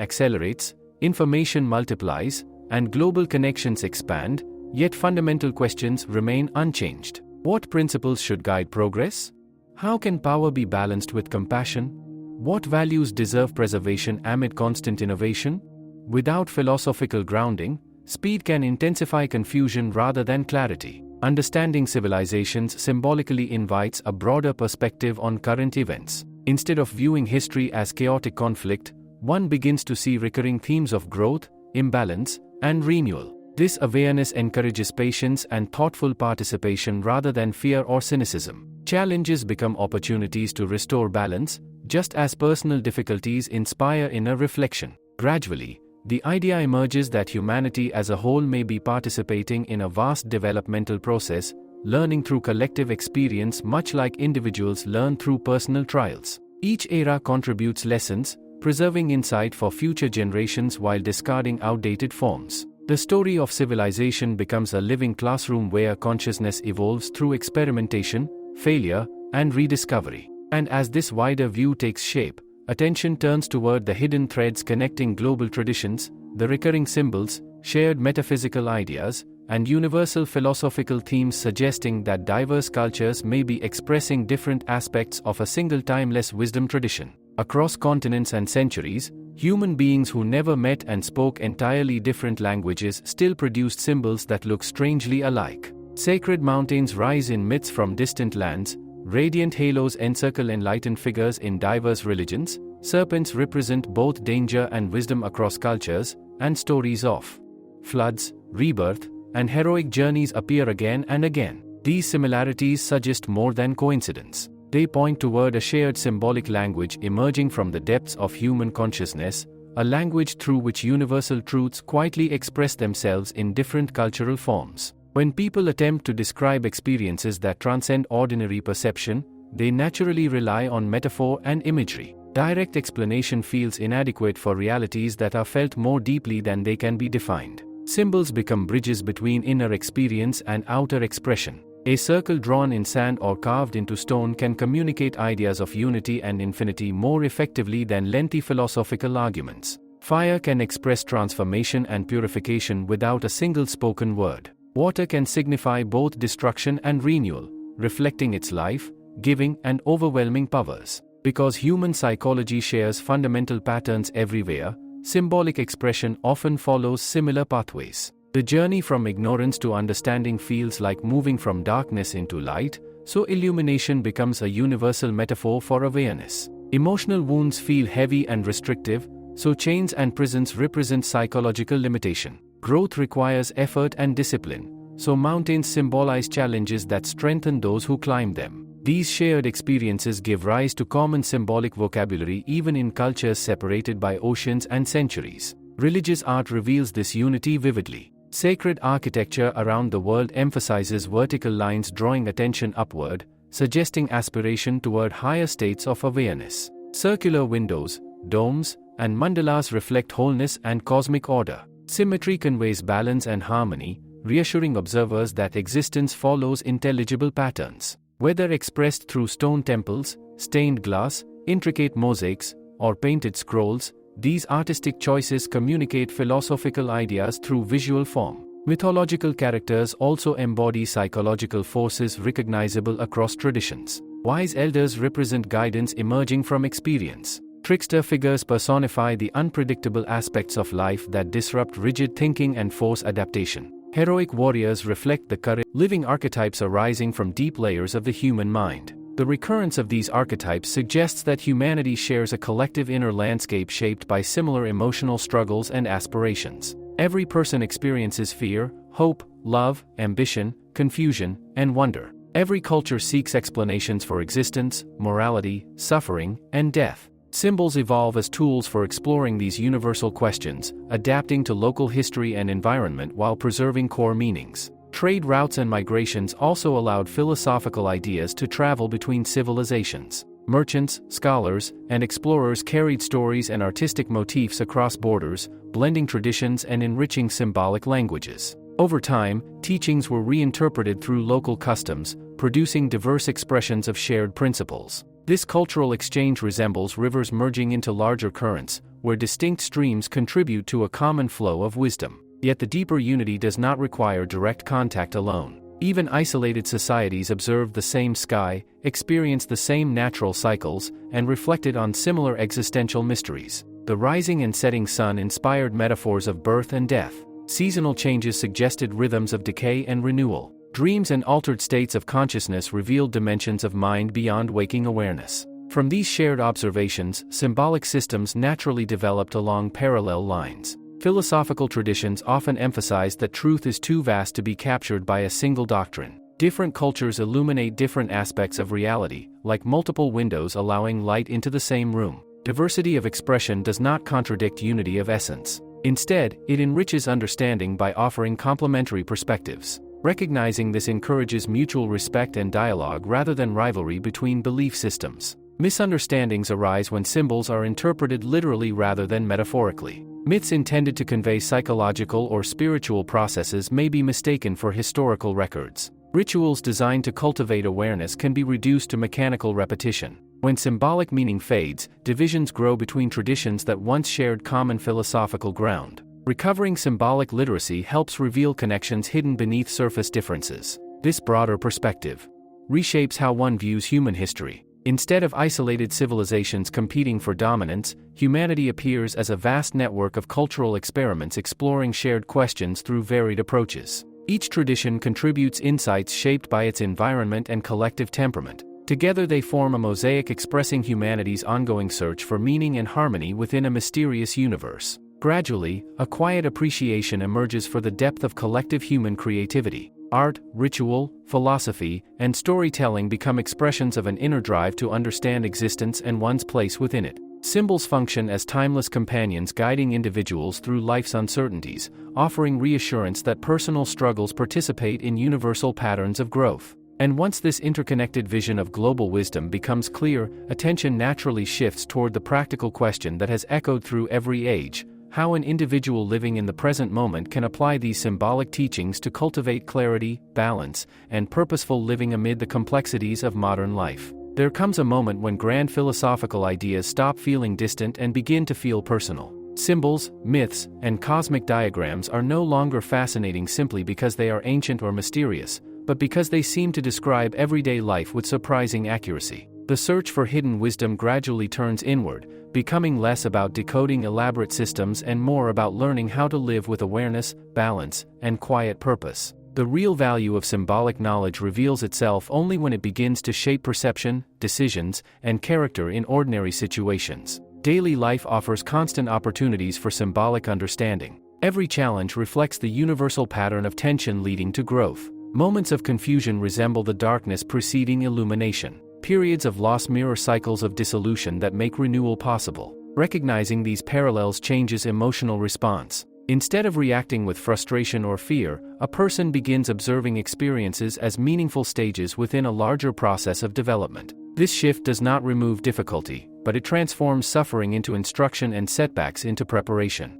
A: accelerates, information multiplies, and global connections expand, yet fundamental questions remain unchanged. What principles should guide progress? How can power be balanced with compassion? What values deserve preservation amid constant innovation? Without philosophical grounding, speed can intensify confusion rather than clarity. Understanding civilizations symbolically invites a broader perspective on current events. Instead of viewing history as chaotic conflict, one begins to see recurring themes of growth, imbalance, and renewal. This awareness encourages patience and thoughtful participation rather than fear or cynicism. Challenges become opportunities to restore balance, just as personal difficulties inspire inner reflection. Gradually, the idea emerges that humanity as a whole may be participating in a vast developmental process, learning through collective experience much like individuals learn through personal trials. Each era contributes lessons, preserving insight for future generations while discarding outdated forms. The story of civilization becomes a living classroom where consciousness evolves through experimentation, failure, and rediscovery. And as this wider view takes shape, attention turns toward the hidden threads connecting global traditions, the recurring symbols, shared metaphysical ideas, and universal philosophical themes suggesting that diverse cultures may be expressing different aspects of a single timeless wisdom tradition. Across continents and centuries, human beings who never met and spoke entirely different languages still produced symbols that look strangely alike. Sacred mountains rise in myths from distant lands, radiant halos encircle enlightened figures in diverse religions, serpents represent both danger and wisdom across cultures, and stories of floods, rebirth, and heroic journeys appear again and again. These similarities suggest more than coincidence. They point toward a shared symbolic language emerging from the depths of human consciousness, a language through which universal truths quietly express themselves in different cultural forms. When people attempt to describe experiences that transcend ordinary perception, they naturally rely on metaphor and imagery. Direct explanation feels inadequate for realities that are felt more deeply than they can be defined. Symbols become bridges between inner experience and outer expression. A circle drawn in sand or carved into stone can communicate ideas of unity and infinity more effectively than lengthy philosophical arguments. Fire can express transformation and purification without a single spoken word. Water can signify both destruction and renewal, reflecting its life, giving, and overwhelming powers. Because human psychology shares fundamental patterns everywhere, symbolic expression often follows similar pathways. The journey from ignorance to understanding feels like moving from darkness into light, so illumination becomes a universal metaphor for awareness. Emotional wounds feel heavy and restrictive, so chains and prisons represent psychological limitation. Growth requires effort and discipline, so mountains symbolize challenges that strengthen those who climb them. These shared experiences give rise to common symbolic vocabulary even in cultures separated by oceans and centuries. Religious art reveals this unity vividly. Sacred architecture around the world emphasizes vertical lines drawing attention upward, suggesting aspiration toward higher states of awareness. Circular windows, domes, and mandalas reflect wholeness and cosmic order. Symmetry conveys balance and harmony, reassuring observers that existence follows intelligible patterns. Whether expressed through stone temples, stained glass, intricate mosaics, or painted scrolls, these artistic choices communicate philosophical ideas through visual form. Mythological characters also embody psychological forces recognizable across traditions. Wise elders represent guidance emerging from experience. Trickster figures personify the unpredictable aspects of life that disrupt rigid thinking and force adaptation. Heroic warriors reflect the courage. Living archetypes arising from deep layers of the human mind. The recurrence of these archetypes suggests that humanity shares a collective inner landscape shaped by similar emotional struggles and aspirations. Every person experiences fear, hope, love, ambition, confusion, and wonder. Every culture seeks explanations for existence, morality, suffering, and death. Symbols evolve as tools for exploring these universal questions, adapting to local history and environment while preserving core meanings. Trade routes and migrations also allowed philosophical ideas to travel between civilizations. Merchants, scholars, and explorers carried stories and artistic motifs across borders, blending traditions and enriching symbolic languages. Over time, teachings were reinterpreted through local customs, producing diverse expressions of shared principles. This cultural exchange resembles rivers merging into larger currents, where distinct streams contribute to a common flow of wisdom. Yet the deeper unity does not require direct contact alone. Even isolated societies observed the same sky, experienced the same natural cycles, and reflected on similar existential mysteries. The rising and setting sun inspired metaphors of birth and death. Seasonal changes suggested rhythms of decay and renewal. Dreams and altered states of consciousness revealed dimensions of mind beyond waking awareness. From these shared observations, symbolic systems naturally developed along parallel lines. Philosophical traditions often emphasize that truth is too vast to be captured by a single doctrine. Different cultures illuminate different aspects of reality, like multiple windows allowing light into the same room. Diversity of expression does not contradict unity of essence. Instead, it enriches understanding by offering complementary perspectives. Recognizing this encourages mutual respect and dialogue rather than rivalry between belief systems. Misunderstandings arise when symbols are interpreted literally rather than metaphorically. Myths intended to convey psychological or spiritual processes may be mistaken for historical records. Rituals designed to cultivate awareness can be reduced to mechanical repetition. When symbolic meaning fades, divisions grow between traditions that once shared common philosophical ground. Recovering symbolic literacy helps reveal connections hidden beneath surface differences. This broader perspective reshapes how one views human history. Instead of isolated civilizations competing for dominance, humanity appears as a vast network of cultural experiments exploring shared questions through varied approaches. Each tradition contributes insights shaped by its environment and collective temperament. Together they form a mosaic expressing humanity's ongoing search for meaning and harmony within a mysterious universe. Gradually, a quiet appreciation emerges for the depth of collective human creativity. Art, ritual, philosophy, and storytelling become expressions of an inner drive to understand existence and one's place within it. Symbols function as timeless companions guiding individuals through life's uncertainties, offering reassurance that personal struggles participate in universal patterns of growth. And once this interconnected vision of global wisdom becomes clear, attention naturally shifts toward the practical question that has echoed through every age: how an individual living in the present moment can apply these symbolic teachings to cultivate clarity, balance, and purposeful living amid the complexities of modern life. There comes a moment when grand philosophical ideas stop feeling distant and begin to feel personal. Symbols, myths, and cosmic diagrams are no longer fascinating simply because they are ancient or mysterious, but because they seem to describe everyday life with surprising accuracy. The search for hidden wisdom gradually turns inward, becoming less about decoding elaborate systems and more about learning how to live with awareness, balance, and quiet purpose. The real value of symbolic knowledge reveals itself only when it begins to shape perception, decisions, and character in ordinary situations. Daily life offers constant opportunities for symbolic understanding. Every challenge reflects the universal pattern of tension leading to growth. Moments of confusion resemble the darkness preceding illumination. Periods of loss mirror cycles of dissolution that make renewal possible. Recognizing these parallels changes emotional response. Instead of reacting with frustration or fear, a person begins observing experiences as meaningful stages within a larger process of development. This shift does not remove difficulty, but it transforms suffering into instruction and setbacks into preparation.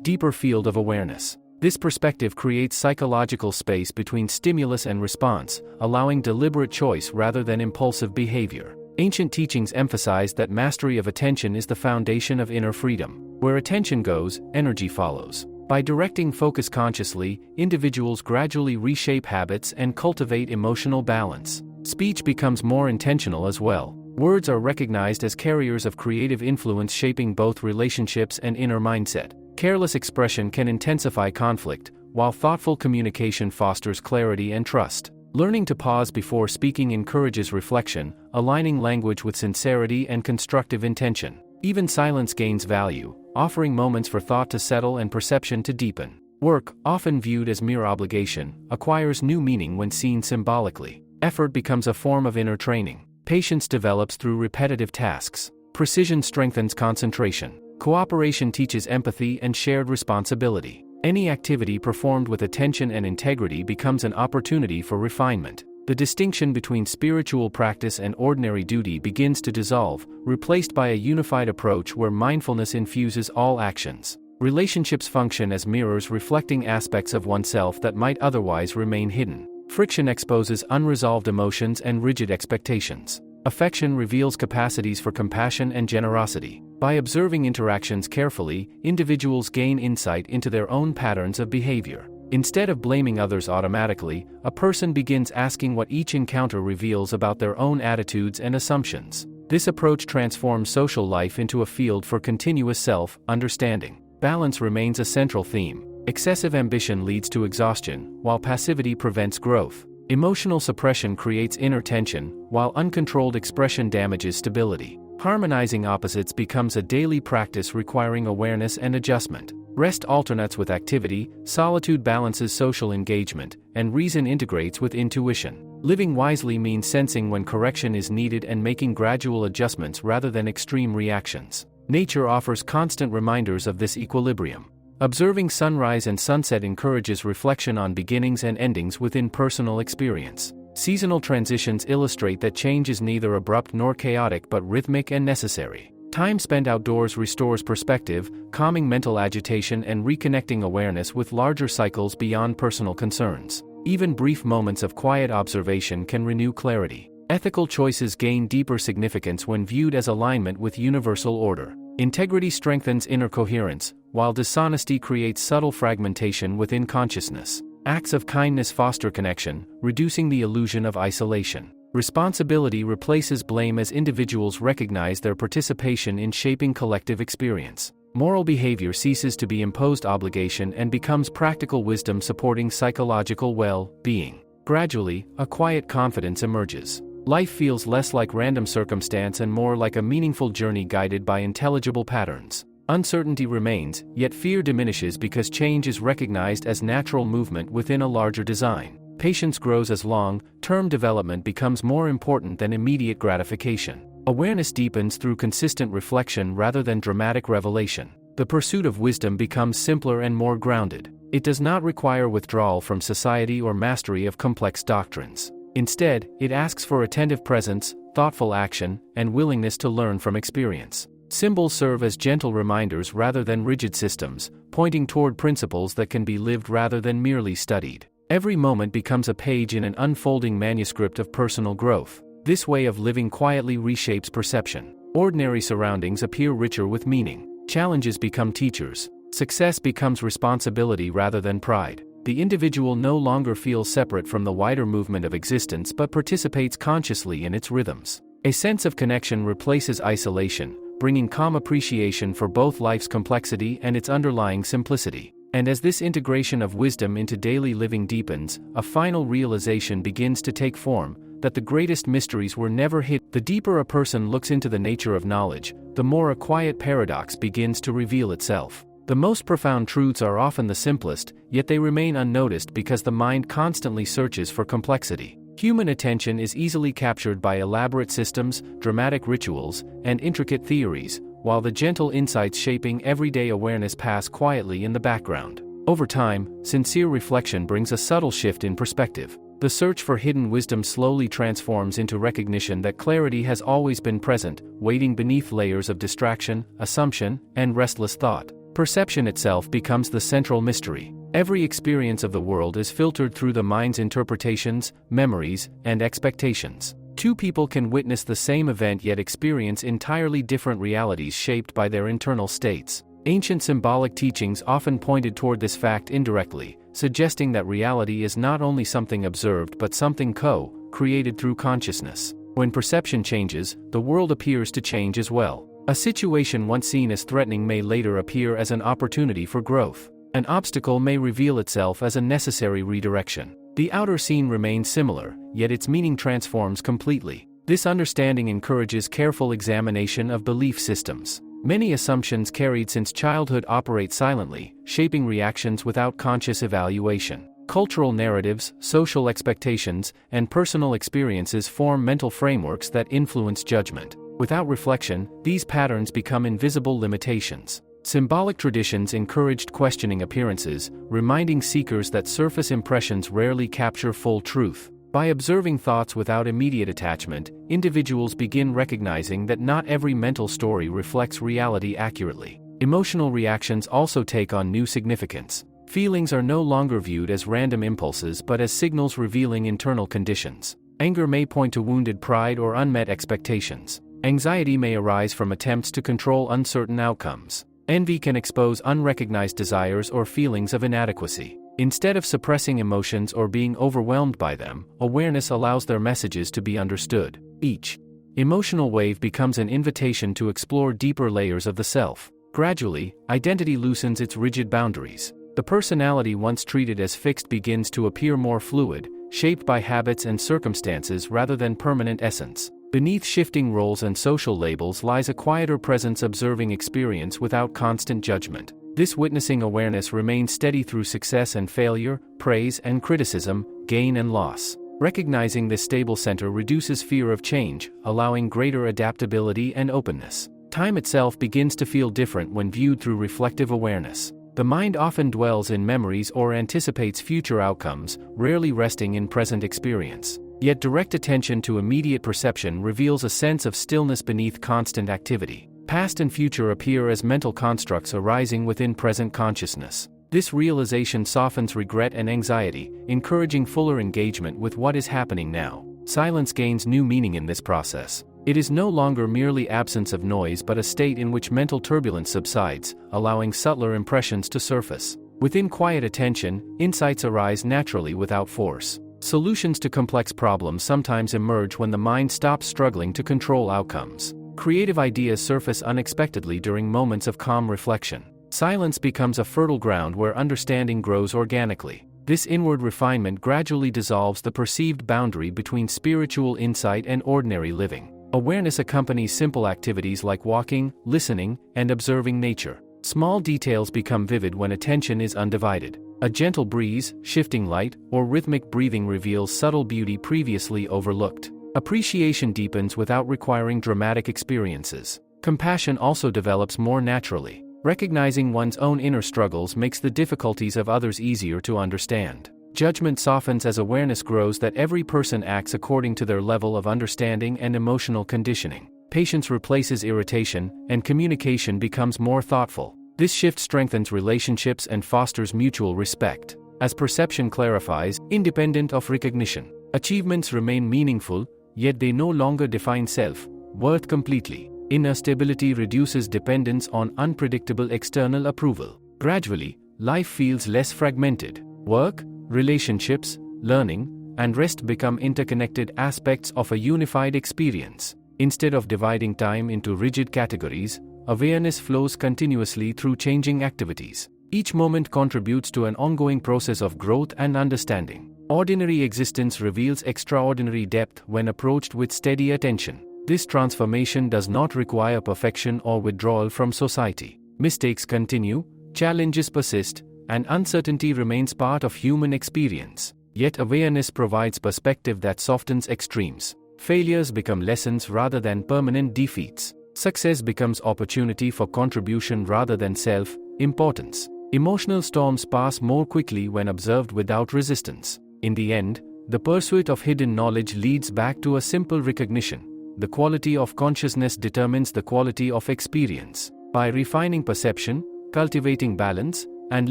A: Deeper field of awareness. This perspective creates psychological space between stimulus and response, allowing deliberate choice rather than impulsive behavior. Ancient teachings emphasize that mastery of attention is the foundation of inner freedom. Where attention goes, energy follows. By directing focus consciously, individuals gradually reshape habits and cultivate emotional balance. Speech becomes more intentional as well. Words are recognized as carriers of creative influence shaping both relationships and inner mindset. Careless expression can intensify conflict, while thoughtful communication fosters clarity and trust. Learning to pause before speaking encourages reflection, aligning language with sincerity and constructive intention. Even silence gains value, offering moments for thought to settle and perception to deepen. Work, often viewed as mere obligation, acquires new meaning when seen symbolically. Effort becomes a form of inner training. Patience develops through repetitive tasks. Precision strengthens concentration. Cooperation teaches empathy and shared responsibility. Any activity performed with attention and integrity becomes an opportunity for refinement. The distinction between spiritual practice and ordinary duty begins to dissolve, replaced by a unified approach where mindfulness infuses all actions. Relationships function as mirrors reflecting aspects of oneself that might otherwise remain hidden. Friction exposes unresolved emotions and rigid expectations. Affection reveals capacities for compassion and generosity. By observing interactions carefully, individuals gain insight into their own patterns of behavior. Instead of blaming others automatically, a person begins asking what each encounter reveals about their own attitudes and assumptions. This approach transforms social life into a field for continuous self-understanding. Balance remains a central theme. Excessive ambition leads to exhaustion, while passivity prevents growth. Emotional suppression creates inner tension, while uncontrolled expression damages stability. Harmonizing opposites becomes a daily practice requiring awareness and adjustment. Rest alternates with activity, solitude balances social engagement, and reason integrates with intuition. Living wisely means sensing when correction is needed and making gradual adjustments rather than extreme reactions. Nature offers constant reminders of this equilibrium. Observing sunrise and sunset encourages reflection on beginnings and endings within personal experience. Seasonal transitions illustrate that change is neither abrupt nor chaotic but rhythmic and necessary. Time spent outdoors restores perspective, calming mental agitation and reconnecting awareness with larger cycles beyond personal concerns. Even brief moments of quiet observation can renew clarity. Ethical choices gain deeper significance when viewed as alignment with universal order. Integrity strengthens inner coherence, while dishonesty creates subtle fragmentation within consciousness. Acts of kindness foster connection, reducing the illusion of isolation. Responsibility replaces blame as individuals recognize their participation in shaping collective experience. Moral behavior ceases to be imposed obligation and becomes practical wisdom supporting psychological well-being. Gradually, a quiet confidence emerges. Life feels less like random circumstance and more like a meaningful journey guided by intelligible patterns. Uncertainty remains, yet fear diminishes because change is recognized as natural movement within a larger design. Patience grows as long-term development becomes more important than immediate gratification. Awareness deepens through consistent reflection rather than dramatic revelation. The pursuit of wisdom becomes simpler and more grounded. It does not require withdrawal from society or mastery of complex doctrines. Instead, it asks for attentive presence, thoughtful action, and willingness to learn from experience. Symbols serve as gentle reminders rather than rigid systems, pointing toward principles that can be lived rather than merely studied. Every moment becomes a page in an unfolding manuscript of personal growth. This way of living quietly reshapes perception. Ordinary surroundings appear richer with meaning. Challenges become teachers. Success becomes responsibility rather than pride. The individual no longer feels separate from the wider movement of existence but participates consciously in its rhythms. A sense of connection replaces isolation, bringing calm appreciation for both life's complexity and its underlying simplicity. And as this integration of wisdom into daily living deepens, a final realization begins to take form, that the greatest mysteries were never hidden. The deeper a person looks into the nature of knowledge, the more a quiet paradox begins to reveal itself. The most profound truths are often the simplest, yet they remain unnoticed because the mind constantly searches for complexity. Human attention is easily captured by elaborate systems, dramatic rituals, and intricate theories, while the gentle insights shaping everyday awareness pass quietly in the background. Over time, sincere reflection brings a subtle shift in perspective. The search for hidden wisdom slowly transforms into recognition that clarity has always been present, waiting beneath layers of distraction, assumption, and restless thought. Perception itself becomes the central mystery. Every experience of the world is filtered through the mind's interpretations, memories, and expectations. Two people can witness the same event yet experience entirely different realities shaped by their internal states. Ancient symbolic teachings often pointed toward this fact indirectly, suggesting that reality is not only something observed but something co-created through consciousness. When perception changes, the world appears to change as well. A situation once seen as threatening may later appear as an opportunity for growth. An obstacle may reveal itself as a necessary redirection. The outer scene remains similar, yet its meaning transforms completely. This understanding encourages careful examination of belief systems. Many assumptions carried since childhood operate silently, shaping reactions without conscious evaluation. Cultural narratives, social expectations, and personal experiences form mental frameworks that influence judgment. Without reflection, these patterns become invisible limitations. Symbolic traditions encouraged questioning appearances, reminding seekers that surface impressions rarely capture full truth. By observing thoughts without immediate attachment, individuals begin recognizing that not every mental story reflects reality accurately. Emotional reactions also take on new significance. Feelings are no longer viewed as random impulses but as signals revealing internal conditions. Anger may point to wounded pride or unmet expectations. Anxiety may arise from attempts to control uncertain outcomes. Envy can expose unrecognized desires or feelings of inadequacy. Instead of suppressing emotions or being overwhelmed by them, awareness allows their messages to be understood. Each emotional wave becomes an invitation to explore deeper layers of the self. Gradually, identity loosens its rigid boundaries. The personality once treated as fixed begins to appear more fluid, shaped by habits and circumstances rather than permanent essence. Beneath shifting roles and social labels lies a quieter presence observing experience without constant judgment. This witnessing awareness remains steady through success and failure, praise and criticism, gain and loss. Recognizing this stable center reduces fear of change, allowing greater adaptability and openness. Time itself begins to feel different when viewed through reflective awareness. The mind often dwells in memories or anticipates future outcomes, rarely resting in present experience. Yet direct attention to immediate perception reveals a sense of stillness beneath constant activity. Past and future appear as mental constructs arising within present consciousness. This realization softens regret and anxiety, encouraging fuller engagement with what is happening now. Silence gains new meaning in this process. It is no longer merely absence of noise but a state in which mental turbulence subsides, allowing subtler impressions to surface. Within quiet attention, insights arise naturally without force. Solutions to complex problems sometimes emerge when the mind stops struggling to control outcomes. Creative ideas surface unexpectedly during moments of calm reflection. Silence becomes a fertile ground where understanding grows organically. This inward refinement gradually dissolves the perceived boundary between spiritual insight and ordinary living. Awareness accompanies simple activities like walking, listening, and observing nature. Small details become vivid when attention is undivided. A gentle breeze, shifting light, or rhythmic breathing reveals subtle beauty previously overlooked. Appreciation deepens without requiring dramatic experiences. Compassion also develops more naturally. Recognizing one's own inner struggles makes the difficulties of others easier to understand. Judgment softens as awareness grows that every person acts according to their level of understanding and emotional conditioning. Patience replaces irritation, and communication becomes more thoughtful. This shift strengthens relationships and fosters mutual respect. As perception clarifies, independent of recognition, achievements remain meaningful, yet they no longer define self-worth completely. Inner stability reduces dependence on unpredictable external approval. Gradually, life feels less fragmented. Work, relationships, learning, and rest become interconnected aspects of a unified experience. Instead of dividing time into rigid categories, awareness flows continuously through changing activities. Each moment contributes to an ongoing process of growth and understanding. Ordinary existence reveals extraordinary depth when approached with steady attention. This transformation does not require perfection or withdrawal from society. Mistakes continue, challenges persist, and uncertainty remains part of human experience. Yet awareness provides perspective that softens extremes. Failures become lessons rather than permanent defeats. Success becomes opportunity for contribution rather than self-importance. Emotional storms pass more quickly when observed without resistance. In the end, the pursuit of hidden knowledge leads back to a simple recognition. The quality of consciousness determines the quality of experience. By refining perception, cultivating balance, and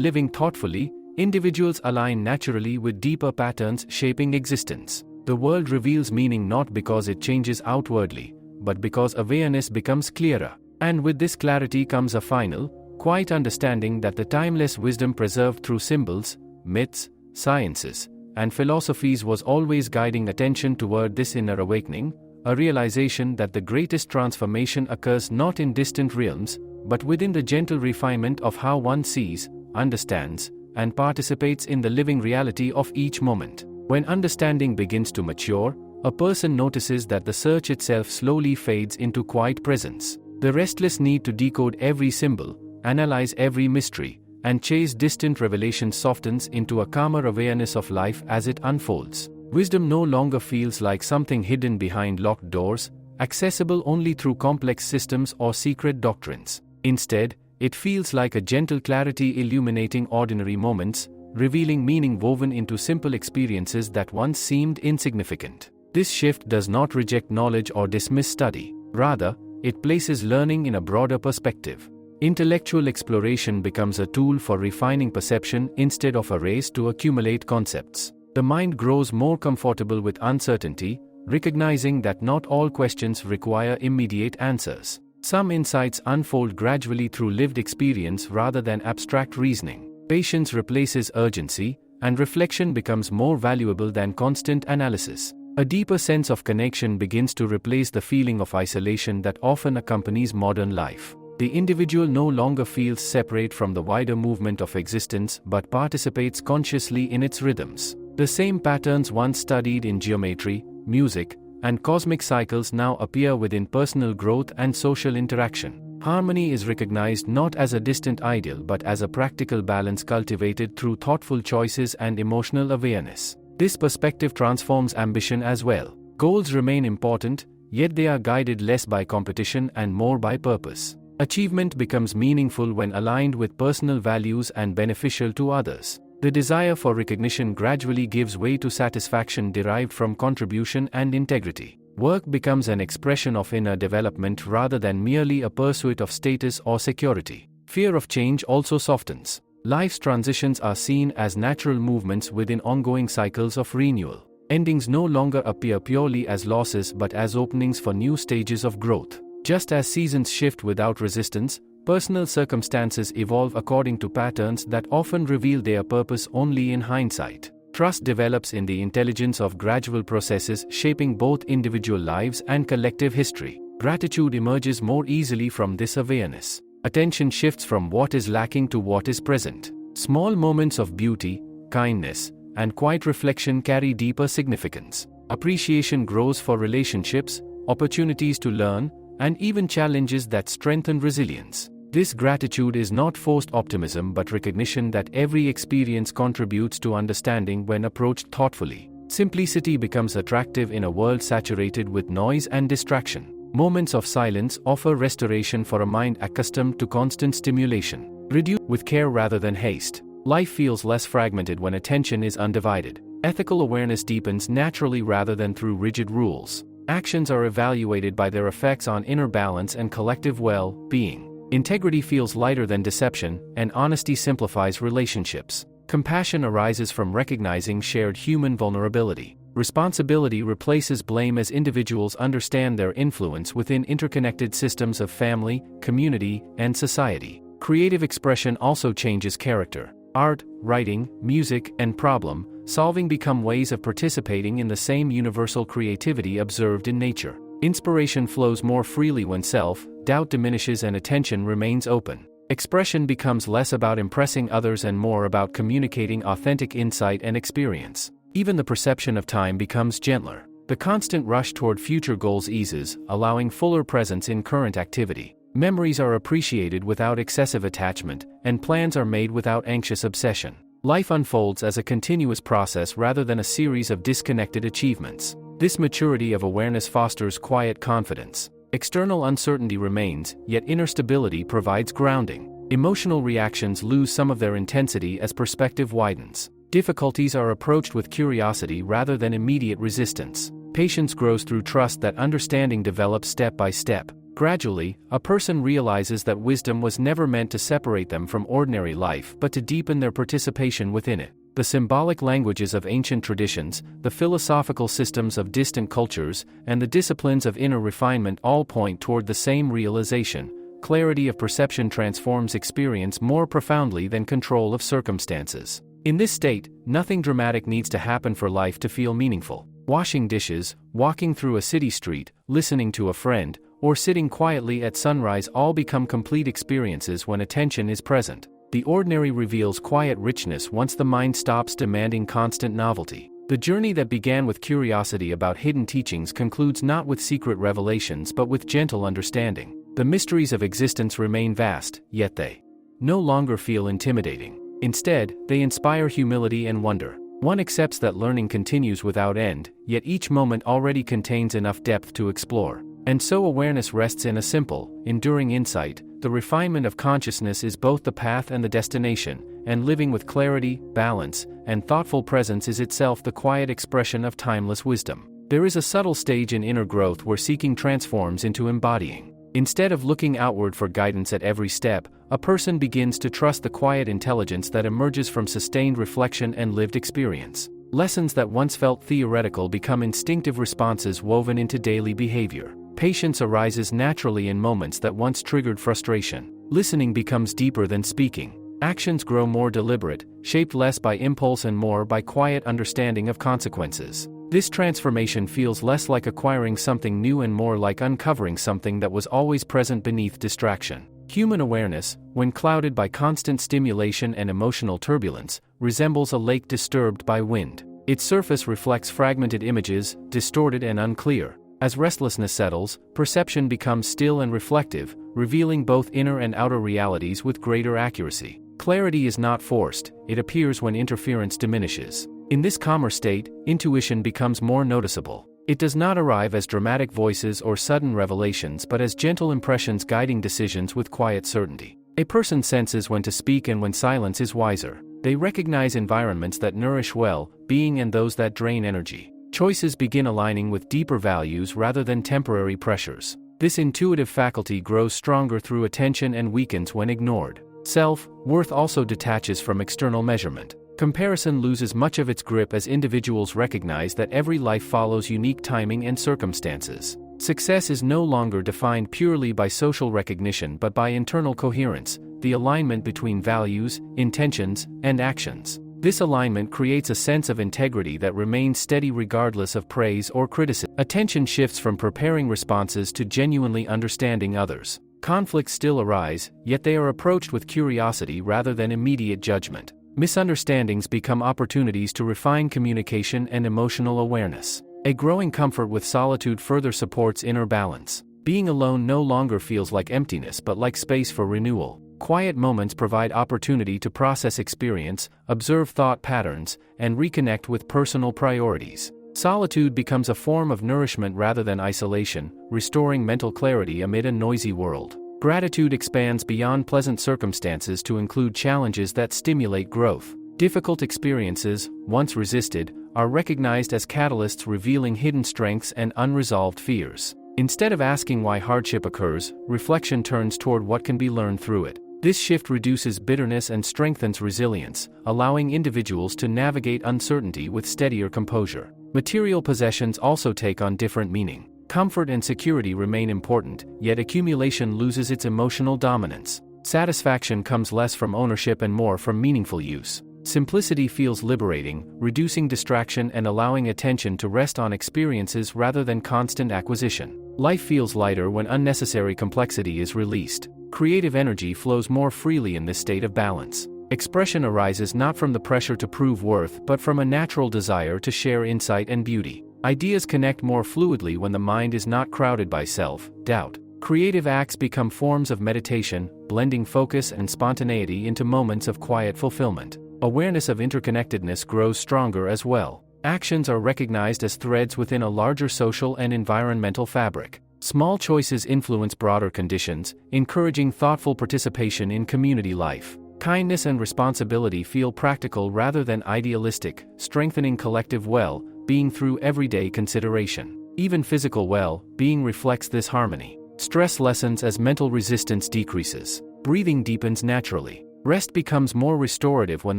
A: living thoughtfully, individuals align naturally with deeper patterns shaping existence. The world reveals meaning not because it changes outwardly, but because awareness becomes clearer. And with this clarity comes a final, quiet understanding that the timeless wisdom preserved through symbols, myths, sciences, and philosophies was always guiding attention toward this inner awakening, a realization that the greatest transformation occurs not in distant realms, but within the gentle refinement of how one sees, understands, and participates in the living reality of each moment. When understanding begins to mature, a person notices that the search itself slowly fades into quiet presence. The restless need to decode every symbol, analyze every mystery, and chase distant revelations softens into a calmer awareness of life as it unfolds. Wisdom no longer feels like something hidden behind locked doors, accessible only through complex systems or secret doctrines. Instead, it feels like a gentle clarity illuminating ordinary moments, revealing meaning woven into simple experiences that once seemed insignificant. This shift does not reject knowledge or dismiss study. Rather, it places learning in a broader perspective. Intellectual exploration becomes a tool for refining perception instead of a race to accumulate concepts. The mind grows more comfortable with uncertainty, recognizing that not all questions require immediate answers. Some insights unfold gradually through lived experience rather than abstract reasoning. Patience replaces urgency, and reflection becomes more valuable than constant analysis. A deeper sense of connection begins to replace the feeling of isolation that often accompanies modern life. The individual no longer feels separate from the wider movement of existence but participates consciously in its rhythms. The same patterns once studied in geometry, music, and cosmic cycles now appear within personal growth and social interaction. Harmony is recognized not as a distant ideal but as a practical balance cultivated through thoughtful choices and emotional awareness. This perspective transforms ambition as well. Goals remain important, yet they are guided less by competition and more by purpose. Achievement becomes meaningful when aligned with personal values and beneficial to others. The desire for recognition gradually gives way to satisfaction derived from contribution and integrity. Work becomes an expression of inner development rather than merely a pursuit of status or security. Fear of change also softens. Life's transitions are seen as natural movements within ongoing cycles of renewal. Endings no longer appear purely as losses but as openings for new stages of growth. Just as seasons shift without resistance, personal circumstances evolve according to patterns that often reveal their purpose only in hindsight. Trust develops in the intelligence of gradual processes shaping both individual lives and collective history. Gratitude emerges more easily from this awareness. Attention shifts from what is lacking to what is present. Small moments of beauty, kindness, and quiet reflection carry deeper significance. Appreciation grows for relationships, opportunities to learn, and even challenges that strengthen resilience. This gratitude is not forced optimism but recognition that every experience contributes to understanding when approached thoughtfully. Simplicity becomes attractive in a world saturated with noise and distraction. Moments of silence offer restoration for a mind accustomed to constant stimulation. Reduced with care rather than haste. Life feels less fragmented when attention is undivided. Ethical awareness deepens naturally rather than through rigid rules. Actions are evaluated by their effects on inner balance and collective well-being. Integrity feels lighter than deception, and honesty simplifies relationships. Compassion arises from recognizing shared human vulnerability. Responsibility replaces blame as individuals understand their influence within interconnected systems of family, community, and society. Creative expression also changes character. Art, writing, music, and problem-solving become ways of participating in the same universal creativity observed in nature. Inspiration flows more freely when self-doubt diminishes and attention remains open. Expression becomes less about impressing others and more about communicating authentic insight and experience. Even the perception of time becomes gentler. The constant rush toward future goals eases, allowing fuller presence in current activity. Memories are appreciated without excessive attachment, and plans are made without anxious obsession. Life unfolds as a continuous process rather than a series of disconnected achievements. This maturity of awareness fosters quiet confidence. External uncertainty remains, yet inner stability provides grounding. Emotional reactions lose some of their intensity as perspective widens. Difficulties are approached with curiosity rather than immediate resistance. Patience grows through trust that understanding develops step by step. Gradually, a person realizes that wisdom was never meant to separate them from ordinary life but to deepen their participation within it. The symbolic languages of ancient traditions, the philosophical systems of distant cultures, and the disciplines of inner refinement all point toward the same realization. Clarity of perception transforms experience more profoundly than control of circumstances. In this state, nothing dramatic needs to happen for life to feel meaningful. Washing dishes, walking through a city street, listening to a friend, or sitting quietly at sunrise all become complete experiences when attention is present. The ordinary reveals quiet richness once the mind stops demanding constant novelty. The journey that began with curiosity about hidden teachings concludes not with secret revelations but with gentle understanding. The mysteries of existence remain vast, yet they no longer feel intimidating. Instead, they inspire humility and wonder. One accepts that learning continues without end, yet each moment already contains enough depth to explore. And so awareness rests in a simple, enduring insight. The refinement of consciousness is both the path and the destination, and living with clarity, balance, and thoughtful presence is itself the quiet expression of timeless wisdom. There is a subtle stage in inner growth where seeking transforms into embodying. Instead of looking outward for guidance at every step, a person begins to trust the quiet intelligence that emerges from sustained reflection and lived experience. Lessons that once felt theoretical become instinctive responses woven into daily behavior. Patience arises naturally in moments that once triggered frustration. Listening becomes deeper than speaking. Actions grow more deliberate, shaped less by impulse and more by quiet understanding of consequences. This transformation feels less like acquiring something new and more like uncovering something that was always present beneath distraction. Human awareness, when clouded by constant stimulation and emotional turbulence, resembles a lake disturbed by wind. Its surface reflects fragmented images, distorted and unclear. As restlessness settles, perception becomes still and reflective, revealing both inner and outer realities with greater accuracy. Clarity is not forced, it appears when interference diminishes. In this calmer state, intuition becomes more noticeable. It does not arrive as dramatic voices or sudden revelations but as gentle impressions guiding decisions with quiet certainty. A person senses when to speak and when silence is wiser. They recognize environments that nourish well-being and those that drain energy. Choices begin aligning with deeper values rather than temporary pressures. This intuitive faculty grows stronger through attention and weakens when ignored. Self-worth also detaches from external measurement. Comparison loses much of its grip as individuals recognize that every life follows unique timing and circumstances. Success is no longer defined purely by social recognition but by internal coherence, the alignment between values, intentions, and actions. This alignment creates a sense of integrity that remains steady regardless of praise or criticism. Attention shifts from preparing responses to genuinely understanding others. Conflicts still arise, yet they are approached with curiosity rather than immediate judgment. Misunderstandings become opportunities to refine communication and emotional awareness. A growing comfort with solitude further supports inner balance. Being alone no longer feels like emptiness but like space for renewal. Quiet moments provide opportunity to process experience, observe thought patterns, and reconnect with personal priorities. Solitude becomes a form of nourishment rather than isolation, restoring mental clarity amid a noisy world. Gratitude expands beyond pleasant circumstances to include challenges that stimulate growth. Difficult experiences, once resisted, are recognized as catalysts revealing hidden strengths and unresolved fears. Instead of asking why hardship occurs, reflection turns toward what can be learned through it. This shift reduces bitterness and strengthens resilience, allowing individuals to navigate uncertainty with steadier composure. Material possessions also take on different meaning. Comfort and security remain important, yet accumulation loses its emotional dominance. Satisfaction comes less from ownership and more from meaningful use. Simplicity feels liberating, reducing distraction and allowing attention to rest on experiences rather than constant acquisition. Life feels lighter when unnecessary complexity is released. Creative energy flows more freely in this state of balance. Expression arises not from the pressure to prove worth but from a natural desire to share insight and beauty. Ideas connect more fluidly when the mind is not crowded by self-doubt. Creative acts become forms of meditation, blending focus and spontaneity into moments of quiet fulfillment. Awareness of interconnectedness grows stronger as well. Actions are recognized as threads within a larger social and environmental fabric. Small choices influence broader conditions, encouraging thoughtful participation in community life. Kindness and responsibility feel practical rather than idealistic, strengthening collective well-being through everyday consideration. Even physical well-being reflects this harmony. Stress lessens as mental resistance decreases. Breathing deepens naturally. Rest becomes more restorative when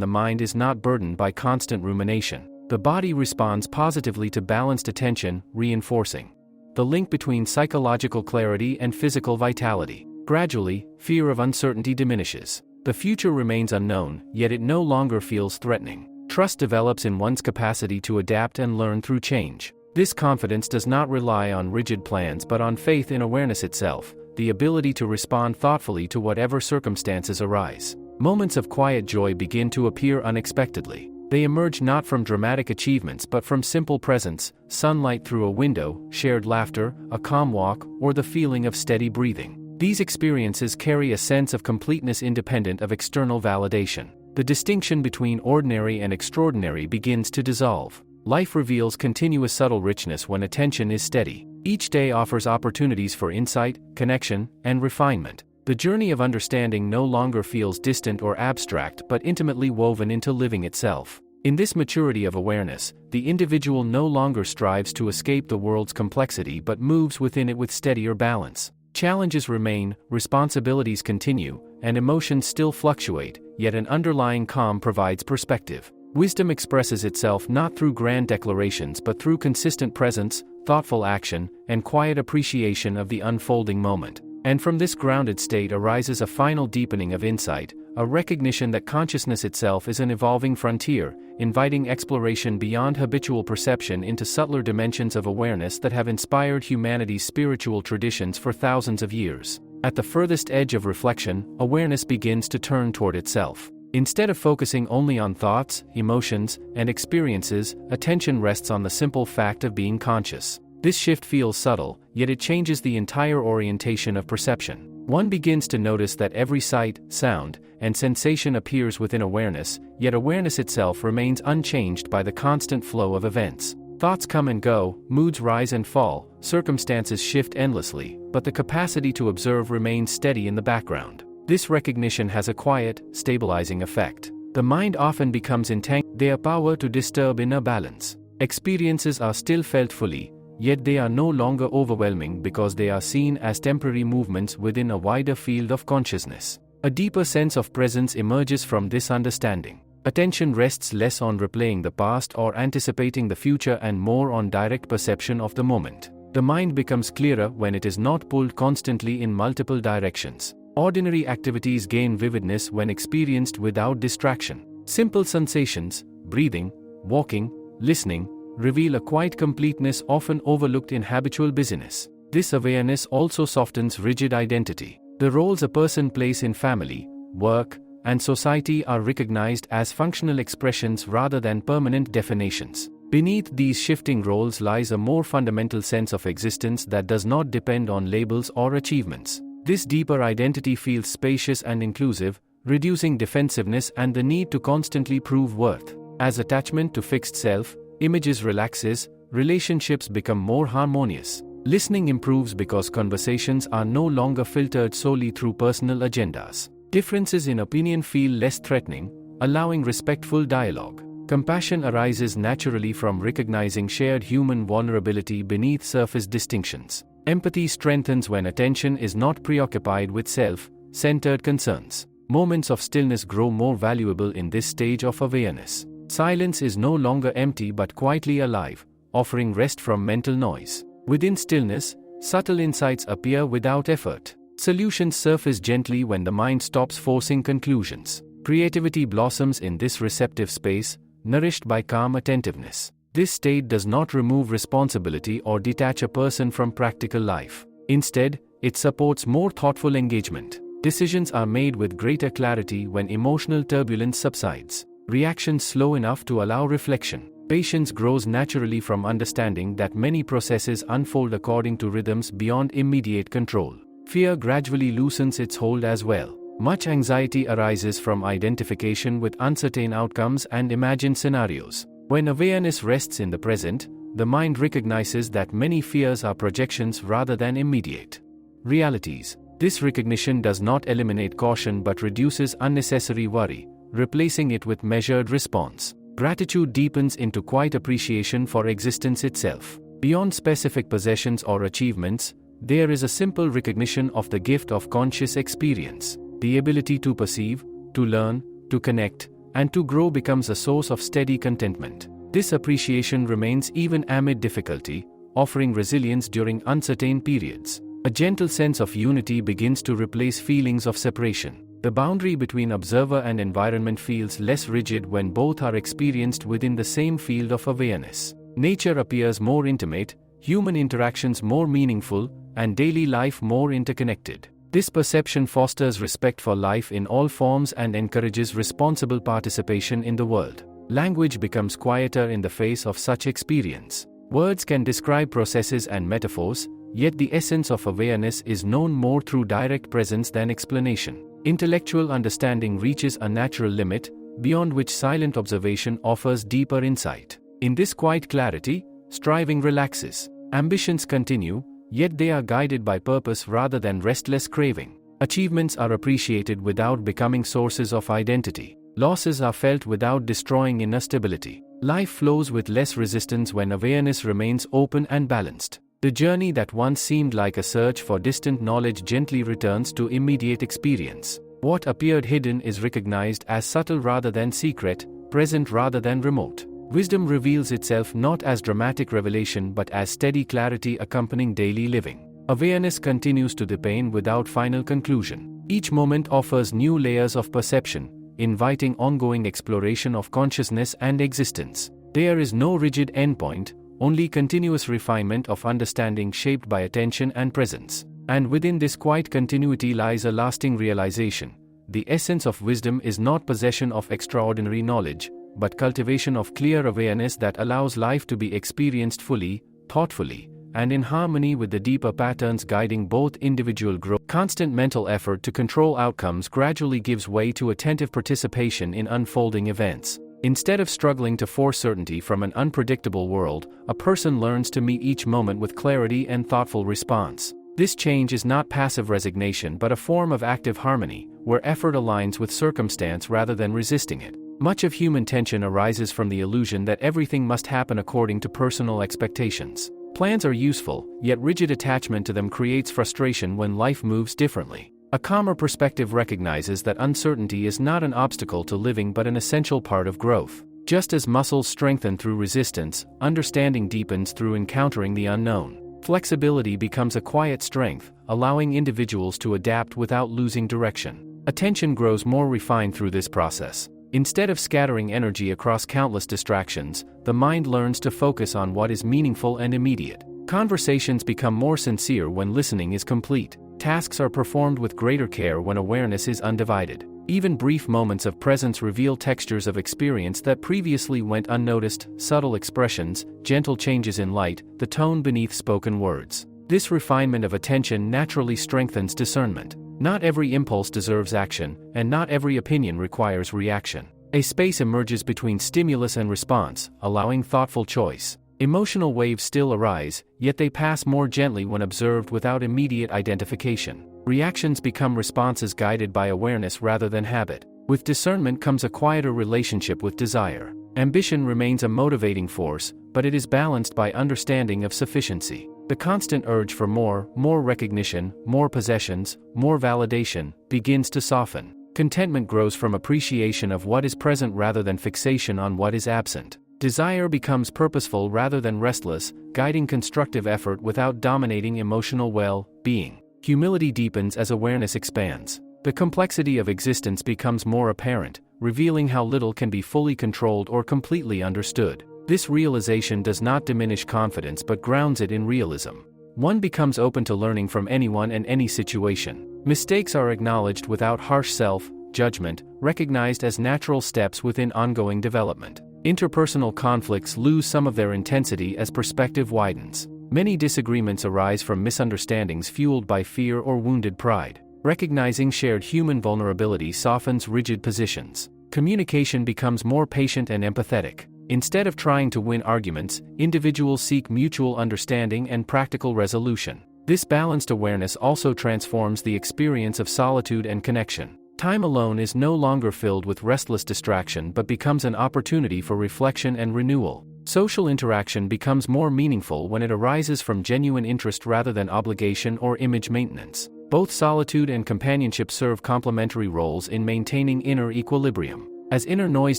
A: the mind is not burdened by constant rumination. The body responds positively to balanced attention, reinforcing the link between psychological clarity and physical vitality. Gradually, fear of uncertainty diminishes. The future remains unknown, yet it no longer feels threatening. Trust develops in one's capacity to adapt and learn through change. This confidence does not rely on rigid plans but on faith in awareness itself, the ability to respond thoughtfully to whatever circumstances arise. Moments of quiet joy begin to appear unexpectedly. They emerge not from dramatic achievements but from simple presence, sunlight through a window, shared laughter, a calm walk, or the feeling of steady breathing. These experiences carry a sense of completeness independent of external validation. The distinction between ordinary and extraordinary begins to dissolve. Life reveals continuous subtle richness when attention is steady. Each day offers opportunities for insight, connection, and refinement. The journey of understanding no longer feels distant or abstract but intimately woven into living itself. In this maturity of awareness, the individual no longer strives to escape the world's complexity but moves within it with steadier balance. Challenges remain, responsibilities continue, and emotions still fluctuate, yet an underlying calm provides perspective. Wisdom expresses itself not through grand declarations but through consistent presence, thoughtful action, and quiet appreciation of the unfolding moment. And from this grounded state arises a final deepening of insight, a recognition that consciousness itself is an evolving frontier, inviting exploration beyond habitual perception into subtler dimensions of awareness that have inspired humanity's spiritual traditions for thousands of years. At the furthest edge of reflection, awareness begins to turn toward itself. Instead of focusing only on thoughts, emotions, and experiences, attention rests on the simple fact of being conscious. This shift feels subtle, yet it changes the entire orientation of perception. One begins to notice that every sight, sound, and sensation appears within awareness, yet awareness itself remains unchanged by the constant flow of events. Thoughts come and go, moods rise and fall, circumstances shift endlessly, but the capacity to observe remains steady in the background. This recognition has a quiet, stabilizing effect. The mind often becomes entangled, their power to disturb inner balance. Experiences are still felt fully, yet they are no longer overwhelming because they are seen as temporary movements within a wider field of consciousness. A deeper sense of presence emerges from this understanding. Attention rests less on replaying the past or anticipating the future and more on direct perception of the moment. The mind becomes clearer when it is not pulled constantly in multiple directions. Ordinary activities gain vividness when experienced without distraction. Simple sensations, breathing, walking, listening, reveal a quiet completeness often overlooked in habitual busyness. This awareness also softens rigid identity. The roles a person plays in family, work, and society are recognized as functional expressions rather than permanent definitions. Beneath these shifting roles lies a more fundamental sense of existence that does not depend on labels or achievements. This deeper identity feels spacious and inclusive, reducing defensiveness and the need to constantly prove worth. As attachment to fixed self-images relaxes, relationships become more harmonious. Listening improves because conversations are no longer filtered solely through personal agendas. Differences in opinion feel less threatening, allowing respectful dialogue. Compassion arises naturally from recognizing shared human vulnerability beneath surface distinctions. Empathy strengthens when attention is not preoccupied with self-centered concerns. Moments of stillness grow more valuable in this stage of awareness. Silence is no longer empty but quietly alive, offering rest from mental noise. Within stillness, subtle insights appear without effort. Solutions surface gently when the mind stops forcing conclusions. Creativity blossoms in this receptive space, nourished by calm attentiveness. This state does not remove responsibility or detach a person from practical life. Instead, it supports more thoughtful engagement. Decisions are made with greater clarity when emotional turbulence subsides. Reactions slow enough to allow reflection. Patience grows naturally from understanding that many processes unfold according to rhythms beyond immediate control. Fear gradually loosens its hold as well. Much anxiety arises from identification with uncertain outcomes and imagined scenarios. When awareness rests in the present, the mind recognizes that many fears are projections rather than immediate realities. This recognition does not eliminate caution but reduces unnecessary worry, replacing it with measured response. Gratitude deepens into quiet appreciation for existence itself. Beyond specific possessions or achievements, there is a simple recognition of the gift of conscious experience. The ability to perceive, to learn, to connect, and to grow becomes a source of steady contentment. This appreciation remains even amid difficulty, offering resilience during uncertain periods. A gentle sense of unity begins to replace feelings of separation. The boundary between observer and environment feels less rigid when both are experienced within the same field of awareness. Nature appears more intimate, human interactions more meaningful, and daily life more interconnected. This perception fosters respect for life in all forms and encourages responsible participation in the world. Language becomes quieter in the face of such experience. Words can describe processes and metaphors, yet the essence of awareness is known more through direct presence than explanation. Intellectual understanding reaches a natural limit, beyond which silent observation offers deeper insight. In this quiet clarity, striving relaxes. Ambitions continue, yet they are guided by purpose rather than restless craving. Achievements are appreciated without becoming sources of identity. Losses are felt without destroying inner stability. Life flows with less resistance when awareness remains open and balanced. The journey that once seemed like a search for distant knowledge gently returns to immediate experience. What appeared hidden is recognized as subtle rather than secret, present rather than remote. Wisdom reveals itself not as dramatic revelation but as steady clarity accompanying daily living. Awareness continues to deepen without final conclusion. Each moment offers new layers of perception, inviting ongoing exploration of consciousness and existence. There is no rigid endpoint, only continuous refinement of understanding shaped by attention and presence. And within this quiet continuity lies a lasting realization. The essence of wisdom is not possession of extraordinary knowledge, but cultivation of clear awareness that allows life to be experienced fully, thoughtfully, and in harmony with the deeper patterns guiding both individual growth. Constant mental effort to control outcomes gradually gives way to attentive participation in unfolding events. Instead of struggling to force certainty from an unpredictable world, a person learns to meet each moment with clarity and thoughtful response. This change is not passive resignation but a form of active harmony, where effort aligns with circumstance rather than resisting it. Much of human tension arises from the illusion that everything must happen according to personal expectations. Plans are useful, yet rigid attachment to them creates frustration when life moves differently. A calmer perspective recognizes that uncertainty is not an obstacle to living but an essential part of growth. Just as muscles strengthen through resistance, understanding deepens through encountering the unknown. Flexibility becomes a quiet strength, allowing individuals to adapt without losing direction. Attention grows more refined through this process. Instead of scattering energy across countless distractions, the mind learns to focus on what is meaningful and immediate. Conversations become more sincere when listening is complete. Tasks are performed with greater care when awareness is undivided. Even brief moments of presence reveal textures of experience that previously went unnoticed, subtle expressions, gentle changes in light, the tone beneath spoken words. This refinement of attention naturally strengthens discernment. Not every impulse deserves action, and not every opinion requires reaction. A space emerges between stimulus and response, allowing thoughtful choice. Emotional waves still arise, yet they pass more gently when observed without immediate identification. Reactions become responses guided by awareness rather than habit. With discernment comes a quieter relationship with desire. Ambition remains a motivating force, but it is balanced by understanding of sufficiency. The constant urge for more recognition, more possessions, more validation, begins to soften. Contentment grows from appreciation of what is present rather than fixation on what is absent. Desire becomes purposeful rather than restless, guiding constructive effort without dominating emotional well-being. Humility deepens as awareness expands. The complexity of existence becomes more apparent, revealing how little can be fully controlled or completely understood. This realization does not diminish confidence but grounds it in realism. One becomes open to learning from anyone and any situation. Mistakes are acknowledged without harsh self-judgment, recognized as natural steps within ongoing development. Interpersonal conflicts lose some of their intensity as perspective widens. Many disagreements arise from misunderstandings fueled by fear or wounded pride. Recognizing shared human vulnerability softens rigid positions. Communication becomes more patient and empathetic. Instead of trying to win arguments, individuals seek mutual understanding and practical resolution. This balanced awareness also transforms the experience of solitude and connection. Time alone is no longer filled with restless distraction but becomes an opportunity for reflection and renewal. Social interaction becomes more meaningful when it arises from genuine interest rather than obligation or image maintenance. Both solitude and companionship serve complementary roles in maintaining inner equilibrium. As inner noise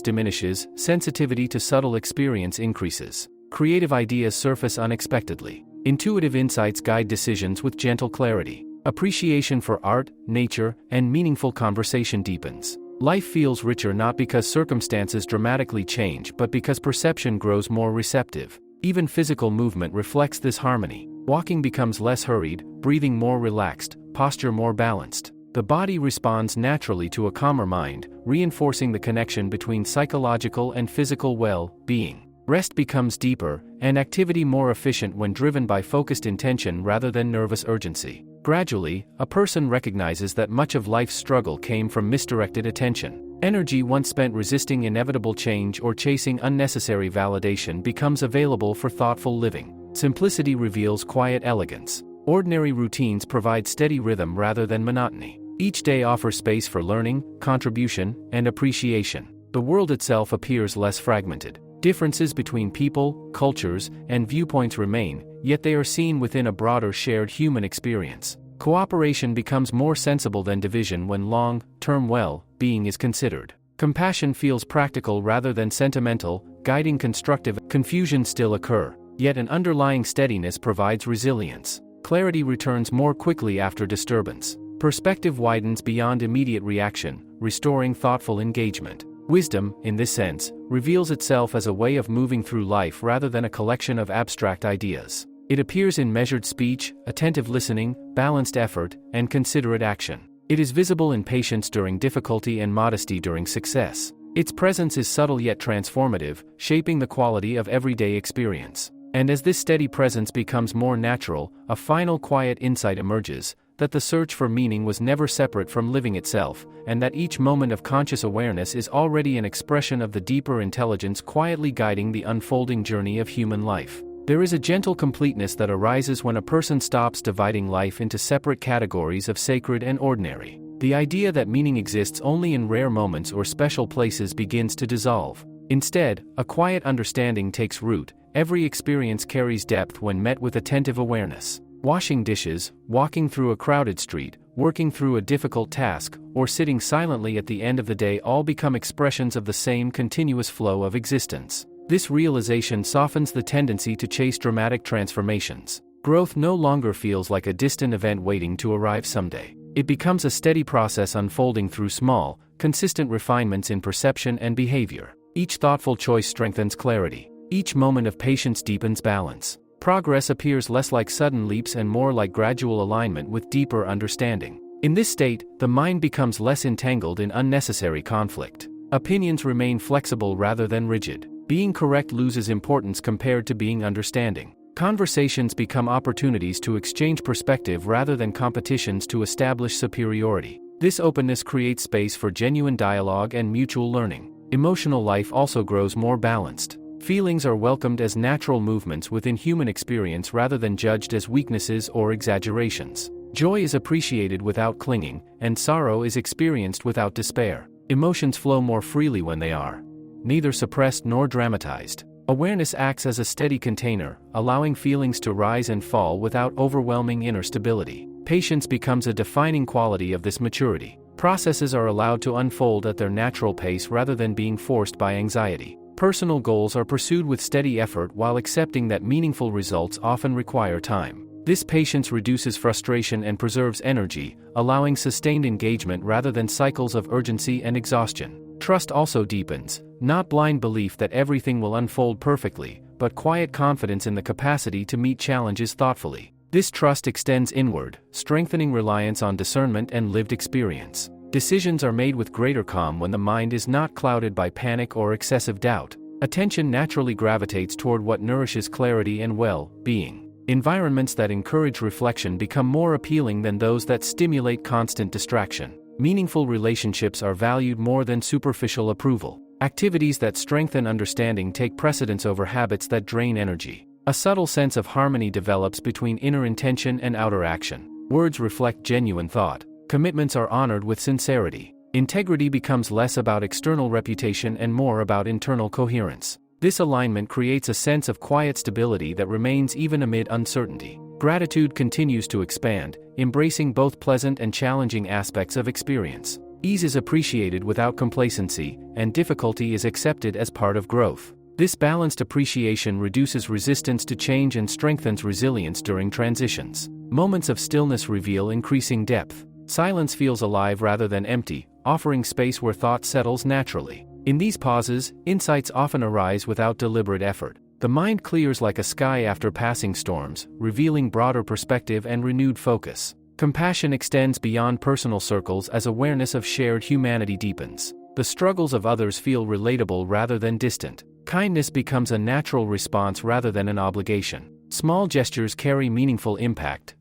A: diminishes, sensitivity to subtle experience increases. Creative ideas surface unexpectedly. Intuitive insights guide decisions with gentle clarity. Appreciation for art, nature, and meaningful conversation deepens. Life feels richer not because circumstances dramatically change but because perception grows more receptive. Even physical movement reflects this harmony. Walking becomes less hurried, breathing more relaxed, posture more balanced. The body responds naturally to a calmer mind, reinforcing the connection between psychological and physical well-being. Rest becomes deeper, and activity more efficient when driven by focused intention rather than nervous urgency. Gradually, a person recognizes that much of life's struggle came from misdirected attention. Energy once spent resisting inevitable change or chasing unnecessary validation becomes available for thoughtful living. Simplicity reveals quiet elegance. Ordinary routines provide steady rhythm rather than monotony. Each day offers space for learning, contribution, and appreciation. The world itself appears less fragmented. Differences between people, cultures, and viewpoints remain, yet they are seen within a broader shared human experience. Cooperation becomes more sensible than division when long-term well-being is considered. Compassion feels practical rather than sentimental, guiding constructive. Confusion still occur, yet an underlying steadiness provides resilience. Clarity returns more quickly after disturbance. Perspective widens beyond immediate reaction, restoring thoughtful engagement. Wisdom, in this sense, reveals itself as a way of moving through life rather than a collection of abstract ideas. It appears in measured speech, attentive listening, balanced effort, and considerate action. It is visible in patience during difficulty and modesty during success. Its presence is subtle yet transformative, shaping the quality of everyday experience. And as this steady presence becomes more natural, a final quiet insight emerges, that the search for meaning was never separate from living itself, and that each moment of conscious awareness is already an expression of the deeper intelligence quietly guiding the unfolding journey of human life. There is a gentle completeness that arises when a person stops dividing life into separate categories of sacred and ordinary. The idea that meaning exists only in rare moments or special places begins to dissolve. Instead, a quiet understanding takes root. Every experience carries depth when met with attentive awareness. Washing dishes, walking through a crowded street, working through a difficult task, or sitting silently at the end of the day all become expressions of the same continuous flow of existence. This realization softens the tendency to chase dramatic transformations. Growth no longer feels like a distant event waiting to arrive someday. It becomes a steady process unfolding through small, consistent refinements in perception and behavior. Each thoughtful choice strengthens clarity. Each moment of patience deepens balance. Progress appears less like sudden leaps and more like gradual alignment with deeper understanding. In this state, the mind becomes less entangled in unnecessary conflict. Opinions remain flexible rather than rigid. Being correct loses importance compared to being understanding. Conversations become opportunities to exchange perspective rather than competitions to establish superiority. This openness creates space for genuine dialogue and mutual learning. Emotional life also grows more balanced. Feelings are welcomed as natural movements within human experience rather than judged as weaknesses or exaggerations. Joy is appreciated without clinging, and sorrow is experienced without despair. Emotions flow more freely when they are neither suppressed nor dramatized. Awareness acts as a steady container, allowing feelings to rise and fall without overwhelming inner stability. Patience becomes a defining quality of this maturity. Processes are allowed to unfold at their natural pace rather than being forced by anxiety. Personal goals are pursued with steady effort while accepting that meaningful results often require time. This patience reduces frustration and preserves energy, allowing sustained engagement rather than cycles of urgency and exhaustion. Trust also deepens, not blind belief that everything will unfold perfectly, but quiet confidence in the capacity to meet challenges thoughtfully. This trust extends inward, strengthening reliance on discernment and lived experience. Decisions are made with greater calm when the mind is not clouded by panic or excessive doubt. Attention naturally gravitates toward what nourishes clarity and well-being. Environments that encourage reflection become more appealing than those that stimulate constant distraction. Meaningful relationships are valued more than superficial approval. Activities that strengthen understanding take precedence over habits that drain energy. A subtle sense of harmony develops between inner intention and outer action. Words reflect genuine thought. Commitments are honored with sincerity. Integrity becomes less about external reputation and more about internal coherence. This alignment creates a sense of quiet stability that remains even amid uncertainty. Gratitude continues to expand, embracing both pleasant and challenging aspects of experience. Ease is appreciated without complacency, and difficulty is accepted as part of growth. This balanced appreciation reduces resistance to change and strengthens resilience during transitions. Moments of stillness reveal increasing depth. Silence feels alive rather than empty, offering space where thought settles naturally. In these pauses, insights often arise without deliberate effort. The mind clears like a sky after passing storms, revealing broader perspective and renewed focus. Compassion extends beyond personal circles as awareness of shared humanity deepens. The struggles of others feel relatable rather than distant. Kindness becomes a natural response rather than an obligation. Small gestures carry meaningful impact.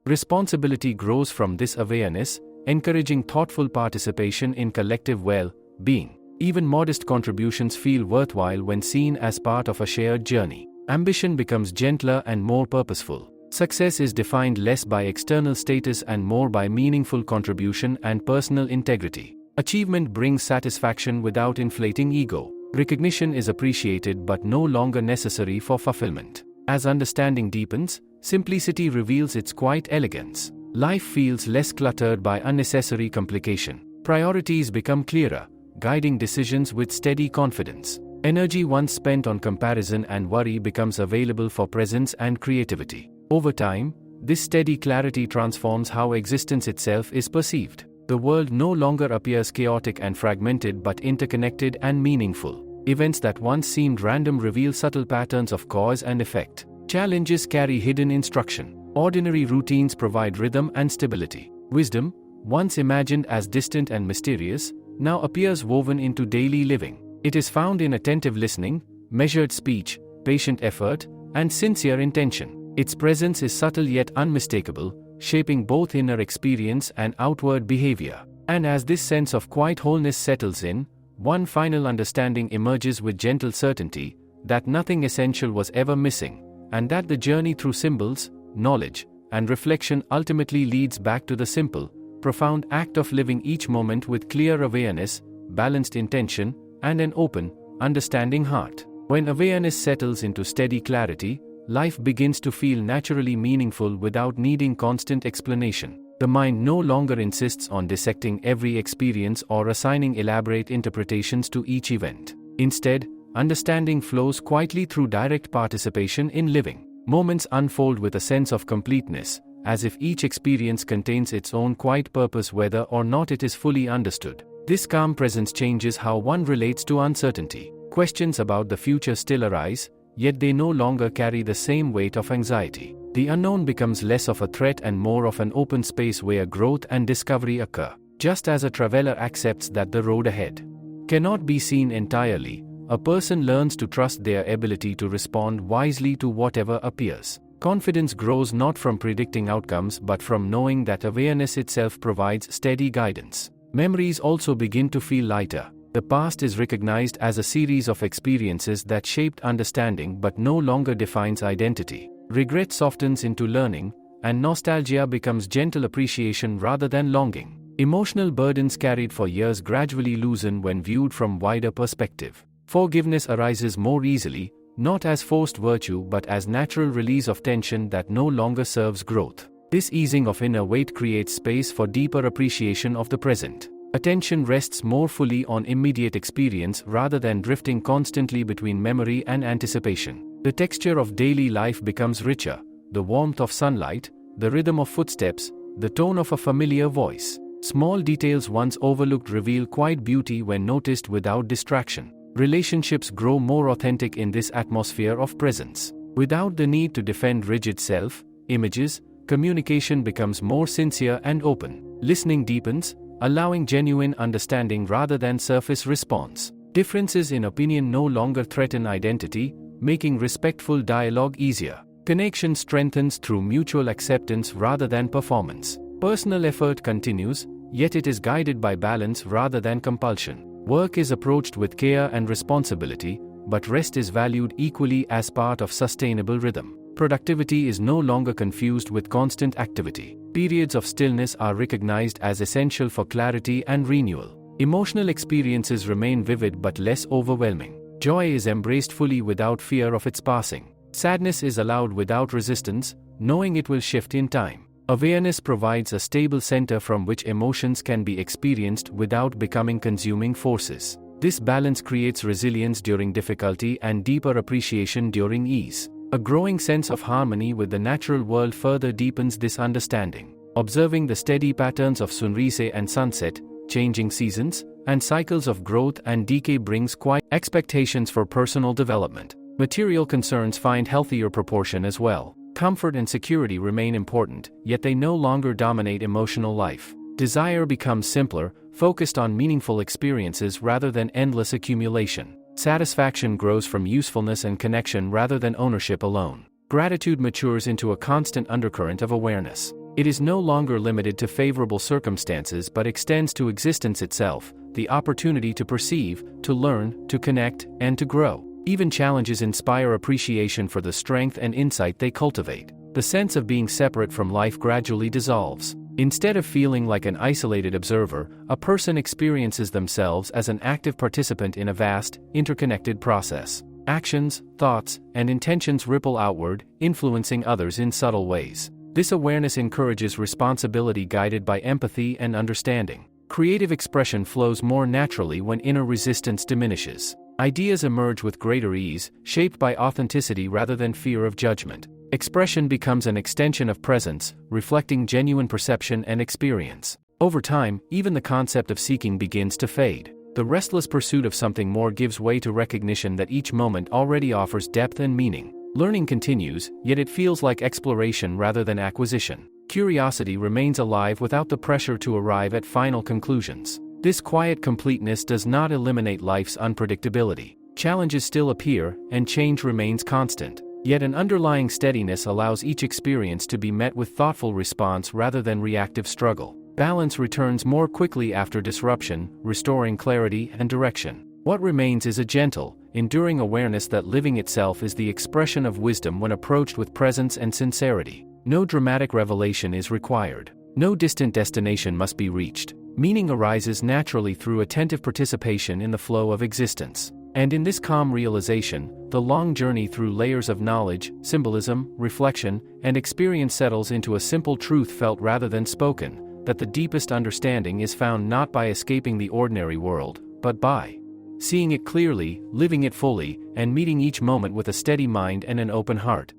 A: Responsibility grows from this awareness, encouraging thoughtful participation in collective well-being. Even modest contributions feel worthwhile when seen as part of a shared journey. Ambition becomes gentler and more purposeful. Success is defined less by external status and more by meaningful contribution and personal integrity. Achievement brings satisfaction without inflating ego. Recognition is appreciated but no longer necessary for fulfillment. As understanding deepens, simplicity reveals its quiet elegance. Life feels less cluttered by unnecessary complication. Priorities become clearer, guiding decisions with steady confidence. Energy once spent on comparison and worry becomes available for presence and creativity. Over time, this steady clarity transforms how existence itself is perceived. The world no longer appears chaotic and fragmented but interconnected and meaningful. Events that once seemed random reveal subtle patterns of cause and effect. Challenges carry hidden instruction. Ordinary routines provide rhythm and stability. Wisdom, once imagined as distant and mysterious, now appears woven into daily living. It is found in attentive listening, measured speech, patient effort, and sincere intention. Its presence is subtle yet unmistakable, shaping both inner experience and outward behavior. And as this sense of quiet wholeness settles in, one final understanding emerges with gentle certainty, that nothing essential was ever missing, and that the journey through symbols, knowledge, and reflection ultimately leads back to the simple, profound act of living each moment with clear awareness, balanced intention, and an open, understanding heart. When awareness settles into steady clarity, life begins to feel naturally meaningful without needing constant explanation. The mind no longer insists on dissecting every experience or assigning elaborate interpretations to each event. Instead, understanding flows quietly through direct participation in living. Moments unfold with a sense of completeness, as if each experience contains its own quiet purpose whether or not it is fully understood. This calm presence changes how one relates to uncertainty. Questions about the future still arise, yet they no longer carry the same weight of anxiety. The unknown becomes less of a threat and more of an open space where growth and discovery occur. Just as a traveler accepts that the road ahead cannot be seen entirely, a person learns to trust their ability to respond wisely to whatever appears. Confidence grows not from predicting outcomes but from knowing that awareness itself provides steady guidance. Memories also begin to feel lighter. The past is recognized as a series of experiences that shaped understanding but no longer defines identity. Regret softens into learning, and nostalgia becomes gentle appreciation rather than longing. Emotional burdens carried for years gradually loosen when viewed from wider perspective. Forgiveness arises more easily, not as forced virtue but as natural release of tension that no longer serves growth. This easing of inner weight creates space for deeper appreciation of the present. Attention rests more fully on immediate experience rather than drifting constantly between memory and anticipation. The texture of daily life becomes richer, the warmth of sunlight, the rhythm of footsteps, the tone of a familiar voice. Small details once overlooked reveal quiet beauty when noticed without distraction. Relationships grow more authentic in this atmosphere of presence. Without the need to defend rigid self-images, communication becomes more sincere and open. Listening deepens, allowing genuine understanding rather than surface response. Differences in opinion no longer threaten identity, making respectful dialogue easier. Connection strengthens through mutual acceptance rather than performance. Personal effort continues, yet it is guided by balance rather than compulsion. Work is approached with care and responsibility, but rest is valued equally as part of sustainable rhythm. Productivity is no longer confused with constant activity. Periods of stillness are recognized as essential for clarity and renewal. Emotional experiences remain vivid but less overwhelming. Joy is embraced fully without fear of its passing. Sadness is allowed without resistance, knowing it will shift in time. Awareness provides a stable center from which emotions can be experienced without becoming consuming forces. This balance creates resilience during difficulty and deeper appreciation during ease. A growing sense of harmony with the natural world further deepens this understanding. Observing the steady patterns of sunrise and sunset, changing seasons, and cycles of growth and decay brings quiet expectations for personal development. Material concerns find healthier proportion as well. Comfort and security remain important, yet they no longer dominate emotional life. Desire becomes simpler, focused on meaningful experiences rather than endless accumulation. Satisfaction grows from usefulness and connection rather than ownership alone. Gratitude matures into a constant undercurrent of awareness. It is no longer limited to favorable circumstances but extends to existence itself, the opportunity to perceive, to learn, to connect, and to grow. Even challenges inspire appreciation for the strength and insight they cultivate. The sense of being separate from life gradually dissolves. Instead of feeling like an isolated observer, a person experiences themselves as an active participant in a vast, interconnected process. Actions, thoughts, and intentions ripple outward, influencing others in subtle ways. This awareness encourages responsibility guided by empathy and understanding. Creative expression flows more naturally when inner resistance diminishes. Ideas emerge with greater ease, shaped by authenticity rather than fear of judgment. Expression becomes an extension of presence, reflecting genuine perception and experience. Over time, even the concept of seeking begins to fade. The restless pursuit of something more gives way to recognition that each moment already offers depth and meaning. Learning continues, yet it feels like exploration rather than acquisition. Curiosity remains alive without the pressure to arrive at final conclusions. This quiet completeness does not eliminate life's unpredictability. Challenges still appear, and change remains constant. Yet an underlying steadiness allows each experience to be met with thoughtful response rather than reactive struggle. Balance returns more quickly after disruption, restoring clarity and direction. What remains is a gentle, enduring awareness that living itself is the expression of wisdom when approached with presence and sincerity. No dramatic revelation is required. No distant destination must be reached. Meaning arises naturally through attentive participation in the flow of existence. And in this calm realization, the long journey through layers of knowledge, symbolism, reflection, and experience settles into a simple truth felt rather than spoken, that the deepest understanding is found not by escaping the ordinary world, but by seeing it clearly, living it fully, and meeting each moment with a steady mind and an open heart.